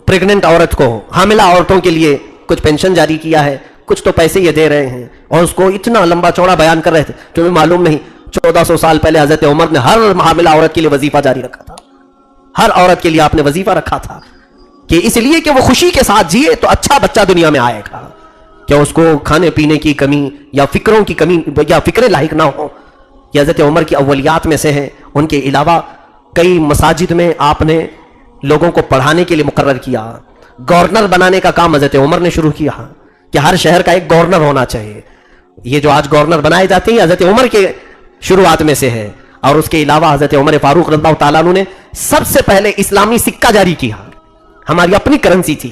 پریگننٹ عورت کو, حاملہ عورتوں کے لیے کچھ پینشن جاری کیا ہے, کچھ تو پیسے یہ دے رہے ہیں. اور اس کو اتنا لمبا چوڑا بیان کر رہے تھے. تمہیں معلوم نہیں 1400 سال پہلے حضرت عمر نے ہر حاملہ عورت کے لیے وظیفہ جاری رکھا تھا. ہر عورت کے لیے آپ نے وظیفہ رکھا تھا, کہ اس لیے کہ وہ خوشی کے ساتھ جیے تو اچھا بچہ دنیا میں آئے گا, کہ اس کو کھانے پینے کی کمی یا فکروں کی کمی یا فکریں لاحق نہ ہو. یہ حضرت عمر کی اولیات میں سے ہیں. ان کے علاوہ کئی مساجد میں آپ نے لوگوں کو پڑھانے کے لیے مقرر کیا. گورنر بنانے کا کام حضرت عمر نے شروع کیا, کہ ہر شہر کا ایک گورنر ہونا چاہیے. یہ جو آج گورنر بنائے جاتے ہیں حضرت عمر کے شروعات میں سے ہے. اور اس کے علاوہ حضرت عمر فاروق رضی اللہ تعالیٰ عنہ نے سب سے پہلے اسلامی سکہ جاری کیا. ہماری اپنی کرنسی تھی,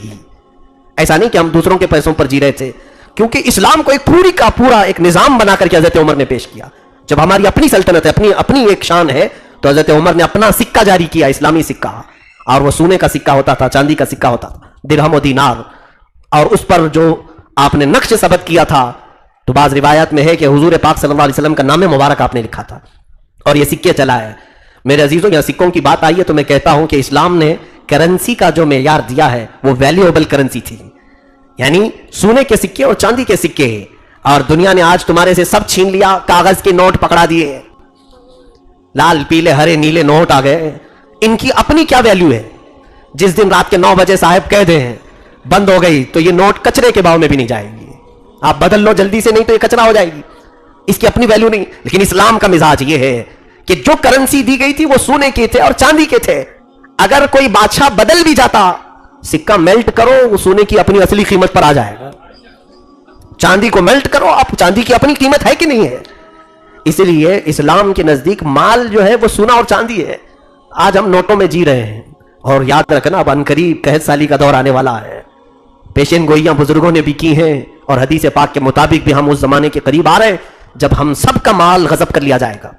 ایسا نہیں کہ ہم دوسروں کے پیسوں پر جی رہے تھے. کیونکہ اسلام کو ایک پوری کا پورا ایک نظام بنا کر کے حضرت عمر نے پیش کیا. جب ہماری اپنی سلطنت ہے, اپنی ایک شان ہے, تو حضرت عمر نے اپنا سکہ جاری کیا, اسلامی سکہ, اور وہ سونے کا سکہ ہوتا تھا, چاندی کا سکہ ہوتا تھا, درہم و دینار, اور اس پر جو آپ نے نقش ثبت کیا تھا, تو بعض روایات میں ہے کہ حضور پاک صلی اللہ علیہ وسلم کا نام مبارک آپ نے لکھا تھا, اور یہ سکے چلا ہے. میرے عزیزوں, یہاں سکوں کی بات آئی ہے تو میں کہتا ہوں کہ اسلام نے کرنسی کا جو معیار دیا ہے وہ ویلیویبل کرنسی تھی, یعنی سونے کے سکے اور چاندی کے سکے, اور دنیا نے آج تمہارے سے سب چھین لیا, کاغذ کے نوٹ پکڑا دیے, لال پیلے ہرے نیلے نوٹ آ گئے, ان کی اپنی کیا ویلیو ہے؟ جس دن رات کے 9 بجے صاحب کہہ دیں بند ہو گئی تو یہ نوٹ کچرے کے باؤ میں بھی نہیں جائے گی, آپ بدل لو جلدی سے نہیں تو یہ کچرا ہو جائے گی, اس کی اپنی ویلیو نہیں. لیکن اسلام کا مزاج یہ ہے کہ جو کرنسی دی گئی تھی وہ سونے کے تھے اور چاندی کے تھے, اگر کوئی بادشاہ بدل بھی جاتا, سکہ میلٹ کرو, وہ سونے کی اپنی اصلی قیمت پر آ جائے گا. چاندی کو میلٹ کرو, اب چاندی کی اپنی قیمت ہے کہ نہیں ہے؟ اسی لیے اسلام کے نزدیک مال جو ہے وہ سونا اور چاندی ہے. آج ہم نوٹوں میں جی رہے ہیں, اور یاد رکھنا اب عنقریب 63 سالی کا دور آنے والا ہے. پیشین گوئیاں بزرگوں نے بھی کی ہیں, اور حدیث پاک کے مطابق بھی ہم اس زمانے کے قریب آ رہے ہیں جب ہم سب کا مال غصب کر لیا جائے گا.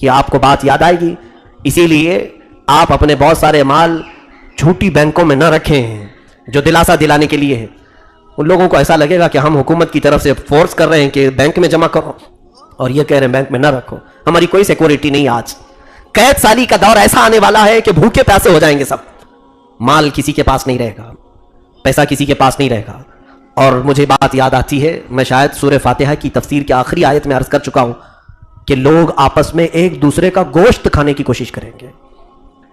یہ آپ کو بات یاد آئے گی. اسی لیے آپ اپنے بہت سارے مال جھوٹی بینکوں میں نہ رکھیں جو دلاسا دلانے کے لیے ہے. ان لوگوں کو ایسا لگے گا کہ ہم حکومت کی طرف سے فورس کر رہے ہیں کہ بینک میں جمع کرو, اور یہ کہہ رہے ہیں بینک میں نہ رکھو. ہماری کوئی سیکورٹی نہیں. آج 61 سالی کا دور ایسا آنے والا ہے کہ بھوکے پیاسے ہو جائیں گے سب, مال کسی کے پاس نہیں رہے گا, پیسہ کسی کے پاس نہیں رہے گا. اور مجھے بات یاد آتی ہے, میں شاید سورہ فاتحہ کی تفسیر کی آخری آیت میں عرض کر چکا ہوں کہ لوگ آپس میں ایک دوسرے کا گوشت کھانے کی کوشش کریں گے,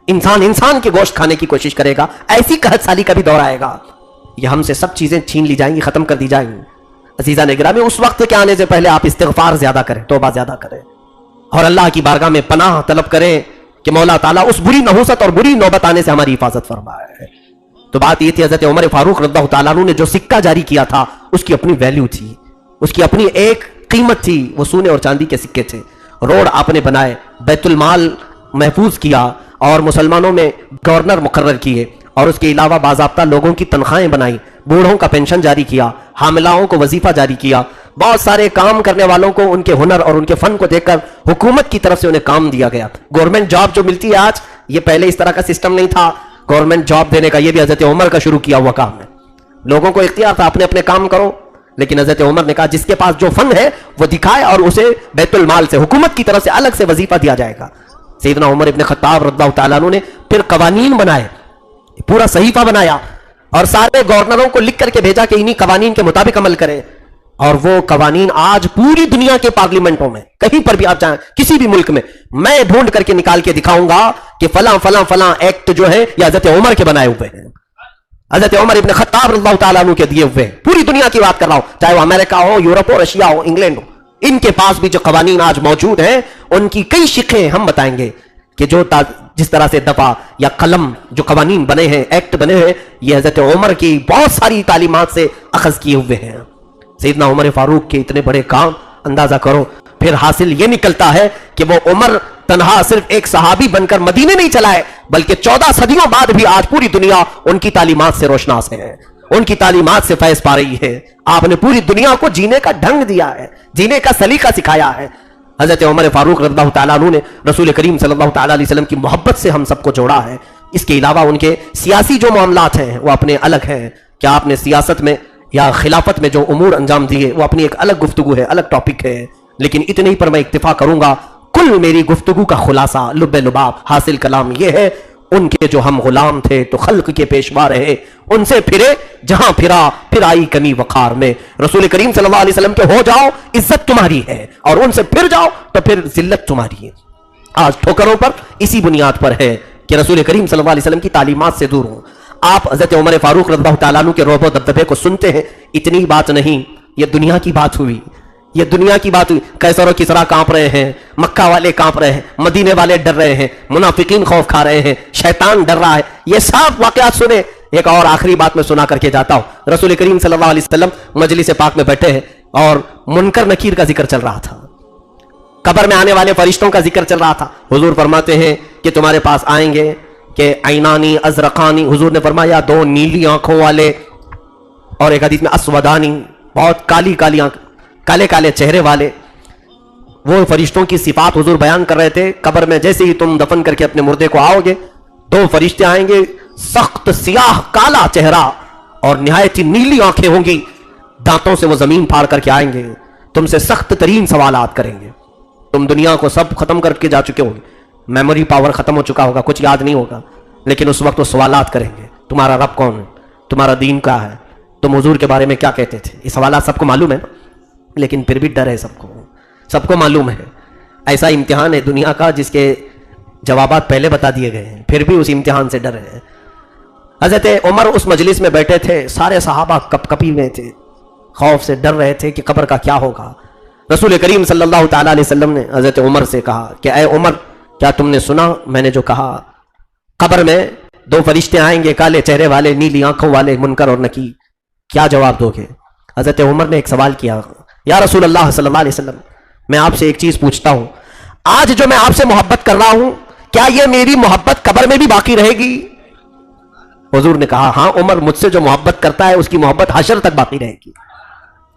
انسان کے گوشت کھانے کی کوشش کرے گا. ایسی 61 سالی کا بھی دور آئے گا, یہ ہم سے سب چیزیں چھین لی جائیں گی, ختم کر دی جائیں گی. عزیزان گرامی, اس وقت کے آنے سے پہلے آپ استغفار زیادہ کریں, توبہ زیادہ کریں, اور اللہ کی بارگاہ میں پناہ طلب کریں کہ مولا تعالیٰ اس بری نحوست اور بری نوبت آنے سے ہماری حفاظت فرمائے. تو بات یہ تھی, حضرت عمر فاروق رضی اللہ تعالیٰ عنہ نے جو سکہ جاری کیا تھا اس کی اپنی ویلیو تھی, اس کی اپنی ایک قیمت تھی. وہ سونے اور چاندی کے سکے تھے. روڈ آپ نے بنائے, بیت المال محفوظ کیا, اور مسلمانوں میں گورنر مقرر کیے, اور اس کے علاوہ باضابطہ لوگوں کی تنخواہیں بنائی, بوڑھوں کا پینشن جاری کیا, حاملاؤں کو وظیفہ جاری کیا. بہت سارے کام کرنے والوں کو ان کے ہنر اور ان کے فن کو دیکھ کر حکومت کی طرف سے انہیں کام دیا گیا. گورنمنٹ جاب جو ملتی ہے آج, یہ پہلے اس طرح کا سسٹم نہیں تھا. گورنمنٹ جاب دینے کا یہ بھی حضرت عمر کا شروع کیا ہوا کام ہے. لوگوں کو اختیار تھا اپنے اپنے کام کرو, لیکن حضرت عمر نے کہا جس کے پاس جو فن ہے وہ دکھائے, اور اسے بیت المال سے, حکومت کی طرف سے الگ سے وظیفہ دیا جائے گا. سیدنا عمر ابن خطاب رضی اللہ تعالیٰ عنہ نے پھر قوانین بنائے, پورا صحیفہ بنایا, اور سارے گورنروں کو لکھ کر کے بھیجا کہ انہی قوانین کے مطابق عمل کریں. اور وہ قوانین آج پوری دنیا کے پارلیمنٹوں میں, کہیں پر بھی آپ جائیں, کسی بھی ملک میں, میں ڈھونڈ کر کے نکال کے دکھاؤں گا کہ فلاں فلاں فلاں ایکٹ جو ہے یہ حضرت عمر کے بنائے ہوئے ہیں, حضرت عمر ابن خطاب رضی اللہ تعالیٰ عنہ کے دیے ہوئے ہیں. پوری دنیا کی بات کر رہا ہوں, چاہے وہ امریکہ ہو, یورپ ہو, رشیا ہو, انگلینڈ ہو, ان کے پاس بھی جو قوانین آج موجود ہیں ان کی کئی شقیں ہم بتائیں گے کہ جو جس طرح سے دفعہ یا قلم جو قوانین بنے ہیں, ایکٹ بنے ہیں, یہ حضرت عمر کی بہت ساری تعلیمات سے اخذ کیے ہوئے ہیں. سیدنا عمر فاروق کے اتنے بڑے کام, اندازہ کرو. پھر حاصل یہ نکلتا ہے کہ وہ عمر تنہا صرف ایک صحابی بن کر مدینے نہیں چلائے, بلکہ 14 صدیوں بعد بھی آج پوری دنیا ان کی تعلیمات سے روشناس ہے, ان کی تعلیمات سے فیض پا رہی ہے. آپ نے پوری دنیا کو جینے کا ڈھنگ دیا ہے, جینے کا سلیقہ سکھایا ہے. حضرت عمر فاروق رضی اللہ تعالیٰ عنہ نے رسول کریم صلی اللہ تعالیٰ علیہ وسلم کی محبت سے ہم سب کو جوڑا ہے. اس کے علاوہ ان کے سیاسی جو معاملات ہیں وہ اپنے الگ ہیں. کیا آپ نے سیاست میں یا خلافت میں جو امور انجام دیے وہ اپنی ایک الگ گفتگو ہے, الگ ٹاپک ہے, لیکن اتنے ہی پر میں اکتفا کروں گا. کل میری گفتگو کا خلاصہ, لب لباب, حاصل کلام یہ ہے, ان کے جو ہم غلام تھے تو خلق کے پیشوا رہے, ان سے پھرے جہاں پھرا, پھر آئی کمی وقار میں. رسول کریم صلی اللہ علیہ وسلم کے ہو جاؤ عزت تمہاری ہے, اور ان سے پھر جاؤ تو پھر ذلت تمہاری ہے. آج ٹھوکروں پر اسی بنیاد پر ہے کہ رسول کریم صلی اللہ علیہ وسلم کی تعلیمات سے دور ہوں. آپ حضرت عمر فاروق رضی اللہ تعالیٰ عنہ کے رعب و دبدبے کو سنتے ہیں, اتنی بات نہیں, یہ دنیا کی بات ہوئی, یہ دنیا کی بات ہوئی. قیصر و کسریٰ کانپ رہے ہیں, مکہ والے کانپ رہے ہیں, مدینے والے ڈر رہے ہیں, منافقین خوف کھا رہے ہیں, شیطان ڈر رہا ہے. یہ سب واقعات سنے. ایک اور آخری بات میں سنا کر کے جاتا ہوں. رسول کریم صلی اللہ علیہ وسلم مجلس پاک میں بیٹھے ہیں اور منکر نکیر کا ذکر چل رہا تھا, قبر میں آنے والے فرشتوں کا ذکر چل رہا تھا. حضور فرماتے ہیں کہ تمہارے پاس آئیں گے کہ عینانی ازرقانی, حضور نے فرمایا 2 نیلی آنکھوں والے, اور ایک حدیث میں اسودانی, بہت کالی کالی کالے کالے چہرے والے. وہ فرشتوں کی صفات حضور بیان کر رہے تھے. قبر میں جیسے ہی تم دفن کر کے اپنے مردے کو آؤ گے, 2 فرشتے آئیں گے, سخت سیاہ کالا چہرہ اور نہایت ہی نیلی آنکھیں ہوں گی. دانتوں سے وہ زمین پھاڑ کر کے آئیں گے, تم سے سخت ترین سوالات کریں گے. تم دنیا کو سب ختم کر کے جا چکے ہو گے, میموری پاور ختم ہو چکا ہوگا, کچھ یاد نہیں ہوگا, لیکن اس وقت وہ سوالات کریں گے. تمہارا رب کون ہے, تمہارا دین کیا ہے, تم حضور کے بارے میں کیا کہتے تھے. یہ سوالات سب کو معلوم ہے, لیکن پھر بھی ڈر ہے سب کو معلوم ہے. ایسا امتحان ہے دنیا کا جس کے جوابات پہلے بتا دیے گئے ہیں, پھر بھی اس امتحان سے ڈر ہے. حضرت عمر اس مجلس میں بیٹھے تھے, سارے صحابہ کپ کپی میں تھے, خوف سے ڈر رہے تھے کہ قبر کا کیا ہوگا. رسول کریم صلی اللہ تعالیٰ علیہ وسلم نے حضرت عمر سے کہا کہ اے عمر, کیا تم نے سنا میں نے جو کہا؟ قبر میں 2 فرشتے آئیں گے, کالے چہرے والے, نیلی آنکھوں والے, منکر اور نکیر. کیا جواب دو گے؟ حضرت عمر نے ایک سوال کیا, یا رسول اللہ صلی اللہ علیہ وسلم, میں آپ سے ایک چیز پوچھتا ہوں, آج جو میں آپ سے محبت کر رہا ہوں, کیا یہ میری محبت قبر میں بھی باقی رہے گی؟ حضور نے کہا ہاں عمر, مجھ سے جو محبت کرتا ہے اس کی محبت حشر تک باقی رہے گی.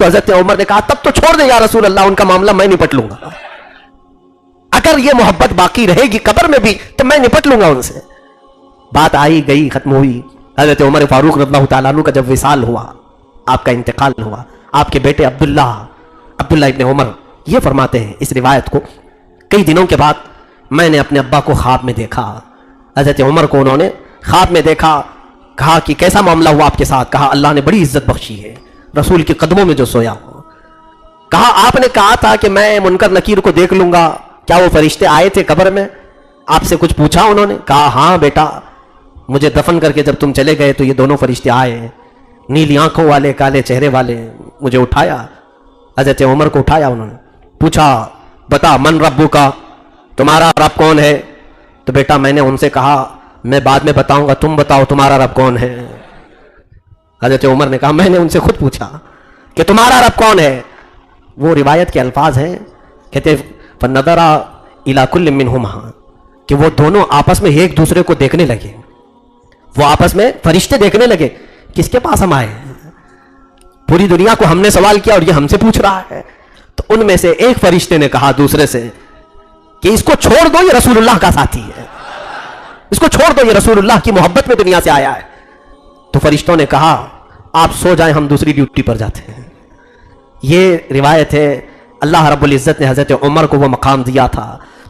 تو حضرت عمر نے کہا تب تو چھوڑ دیں یا رسول اللہ, ان کا معاملہ میں نپٹ لوں گا. اگر یہ محبت باقی رہے گی قبر میں بھی تو میں نپٹ لوں گا ان سے. بات آئی گئی, ختم ہوئی. حضرت عمر فاروق رضی اللہ تعالیٰ عنہ کا جب وصال ہوا, آپ کا انتقال ہوا, آپ کے بیٹے عبداللہ ابن عمر یہ فرماتے ہیں اس روایت کو, کئی دنوں کے بعد میں نے اپنے ابا کو خواب میں دیکھا. حضرت عمر کو انہوں نے خواب میں دیکھا, کہا کہ کیسا معاملہ ہوا آپ کے ساتھ؟ کہا اللہ نے بڑی عزت بخشی ہے, رسول کے قدموں میں جو سویا ہوں. کہا آپ نے کہا تھا کہ میں منکر نکیر کو دیکھ لوں گا, کیا وہ فرشتے آئے تھے قبر میں؟ آپ سے کچھ پوچھا انہوں نے؟ کہا ہاں بیٹا, مجھے دفن کر کے جب تم چلے گئے تو یہ 2 فرشتے آئے, نیلی آنکھوں والے, کالے چہرے والے, مجھے اٹھایا. حضرت عمر کو اٹھایا, انہوں نے پوچھا بتا من ربو کا, تمہارا رب کون ہے؟ تو بیٹا میں نے ان سے کہا میں بعد میں بتاؤں گا, تم بتاؤ تمہارا رب کون ہے. حضرت عمر نے کہا میں نے ان سے خود پوچھا کہ تمہارا رب کون ہے. وہ روایت کے الفاظ ہیں, کہتے فنظر الی کل منہما, کہ وہ دونوں آپس میں ایک دوسرے کو دیکھنے لگے. وہ آپس میں فرشتے دیکھنے لگے, کس کے پاس ہم آئے, پوری دنیا کو ہم نے سوال کیا اور یہ ہم سے پوچھ رہا ہے. تو ان میں سے ایک فرشتے نے کہا دوسرے سے کہ اس کو چھوڑ دو, یہ رسول اللہ کا ساتھی ہے, اس کو چھوڑ دو, یہ رسول اللہ کی محبت میں دنیا سے آیا ہے. تو فرشتوں نے کہا آپ سو جائیں, ہم دوسری ڈیوٹی پر جاتے ہیں. یہ روایت ہے. اللہ رب العزت نے حضرت عمر کو وہ مقام دیا تھا,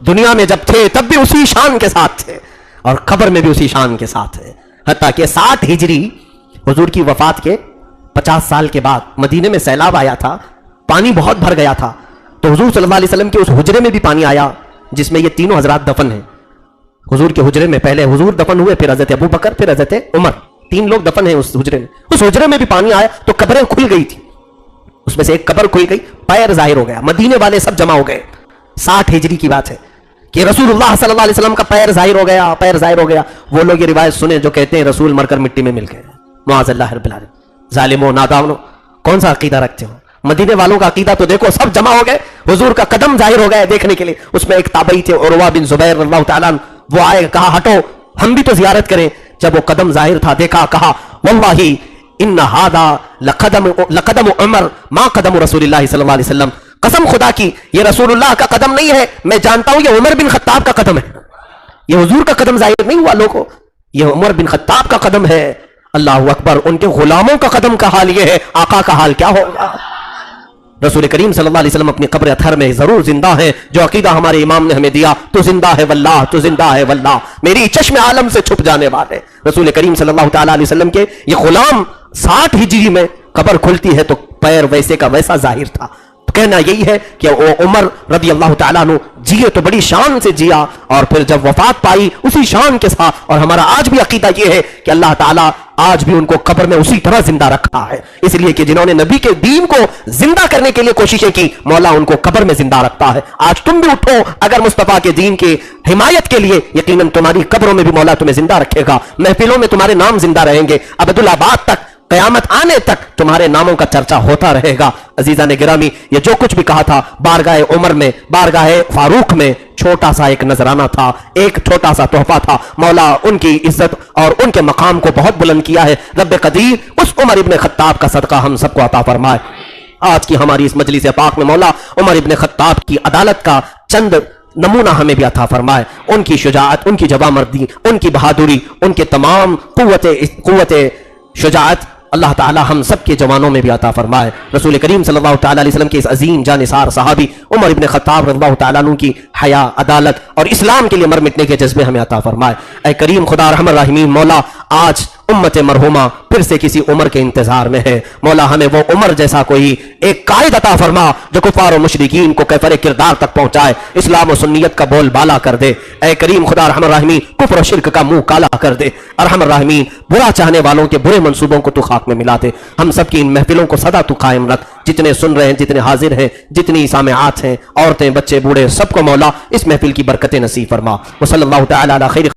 دنیا میں جب تھے تب بھی اسی شان کے ساتھ تھے اور قبر میں بھی اسی شان کے ساتھ ہے. حتیٰ کہ 60 ہجری حضور کی وفات کے 50 سال کے بعد مدینے میں سیلاب آیا تھا, پانی بہت بھر گیا تھا. تو حضور صلی اللہ علیہ وسلم کے اس حجرے میں بھی پانی آیا جس میں یہ تینوں حضرات دفن ہیں. حضور کے حجرے میں پہلے حضور دفن ہوئے, پھر حضرت ابو بکر, پھر حضرت عمر, 3 لوگ دفن ہیں اس حجرے میں. اس حجرے میں بھی پانی آیا تو قبریں کھل گئی تھی, اس میں سے ایک قبر کھل گئی, پیر ظاہر ہو گیا, مدینے والے سب جمع ہو گئے. 60 ہجری کی بات ہے کہ رسول اللہ صلی اللہ علیہ وسلم کا پیر ظاہر ہو گیا, پیر ظاہر ہو گیا. وہ لوگ یہ روایت سنیں جو کہتے ہیں رسول مر کر مٹی میں مل گئے. معاذ اللہ رب العالمین. ظالموں, نادانوں, کون سا عقیدہ رکھتے ہو؟ مدینے والوں کا عقیدہ تو دیکھو, سب جمع ہو گئے, حضور کا قدم ظاہر ہو گیا دیکھنے کے لیے. اس میں ایک تابعی تھے عروہ بن زبیر اللہ تعالیٰ عنہ, وہ آئے, کہا ہٹو ہم بھی تو زیارت کریں. جب وہ قدم ظاہر تھا دیکھا, کہا واللہ ان ھذا لقدم عمر ما قدم رسول اللہ صلی اللہ علیہ وسلم, قسم خدا کی یہ رسول اللہ کا قدم نہیں ہے, میں جانتا ہوں یہ عمر بن خطاب کا قدم ہے. یہ حضور کا قدم ظاہر نہیں ہوا لوگوں, یہ عمر بن خطاب کا قدم ہے. اللہ اکبر. ان کے غلاموں کا قدم کا حال یہ ہے, آقا کا حال کیا ہوگا؟ رسول کریم صلی اللہ علیہ وسلم اپنی قبر اطہر میں ضرور زندہ ہے. جو عقیدہ ہمارے امام نے ہمیں دیا, تو زندہ ہے واللہ, تو زندہ ہے واللہ, میری چشم عالم سے چھپ جانے والے رسول کریم صلی اللہ تعالیٰ علیہ وسلم کے یہ غلام 60 ہجری میں قبر کھلتی ہے تو پیر ویسے کا ویسا ظاہر تھا. تو کہنا یہی ہے کہ وہ عمر رضی اللہ تعالیٰ عنہ جیے تو بڑی شان سے جیا, اور پھر جب وفات پائی اسی شان کے ساتھ. اور ہمارا آج بھی عقیدہ یہ ہے کہ اللہ تعالیٰ آج بھی ان کو قبر میں اسی طرح زندہ رکھا ہے, اس لیے کہ جنہوں نے نبی کے دین کو زندہ کرنے کے لیے کوششیں کی, مولا ان کو قبر میں زندہ رکھتا ہے. آج تم بھی اٹھو اگر مصطفیٰ کے دین کی حمایت کے لیے, یقیناً تمہاری قبروں میں بھی مولا تمہیں زندہ رکھے گا, محفلوں میں تمہارے نام زندہ رہیں گے, عبدالآباد تک قیامت آنے تک تمہارے ناموں کا چرچا ہوتا رہے گا. عزیزان گرامی, یہ جو کچھ بھی کہا تھا بارگاہ عمر میں, بارگاہ فاروق میں, چھوٹا سا ایک نذرانہ تھا, ایک چھوٹا سا تحفہ تھا. مولا ان کی عزت اور ان کے مقام کو بہت بلند کیا ہے. رب قدیر اس عمر ابن خطاب کا صدقہ ہم سب کو عطا فرمائے. آج کی ہماری اس مجلس پاک میں مولا عمر ابن خطاب کی عدالت کا چند نمونہ ہمیں بھی عطا فرمائے، ان کی شجاعت، ان کی جوامردی، ان کی بہادری، ان کے تمام قوت شجاعت اللہ تعالی ہم سب کے جوانوں میں بھی عطا فرمائے۔ رسول کریم صلی اللہ تعالی علیہ وسلم کے اس عظیم جانثار صحابی عمر ابن خطاب رضی اللہ تعالیٰ عنہ کی حیا، عدالت اور اسلام کے لیے مر مٹنے کے جذبے ہمیں عطا فرمائے۔ اے کریم خدا ارحم الراحمین مولا، آج امت مرحومہ پھر سے کسی عمر کے انتظار میں ہے، مولا ہمیں وہ عمر جیسا کوئی ایک قائد عطا فرما جو کفار و مشرکین کو کیفر کردار تک پہنچائے، اسلام و سنیت کا بول بالا کر دے۔ اے کریم خدا ارحم الراحمین کفر و شرک کا منہ کالا کر دے، ارحم الراحمین برا چاہنے والوں کے برے منصوبوں کو تو خاک میں ملا دے۔ ہم سب کی ان محفلوں کو سدا تو قائم رکھ، جتنے سن رہے ہیں، جتنے حاضر ہیں، جتنی سامعات ہیں، عورتیں، بچے، بوڑھے، سب کو مولا اس محفل کی برکتیں نصیب فرما۔ وصلی اللہ تعالی علی خیر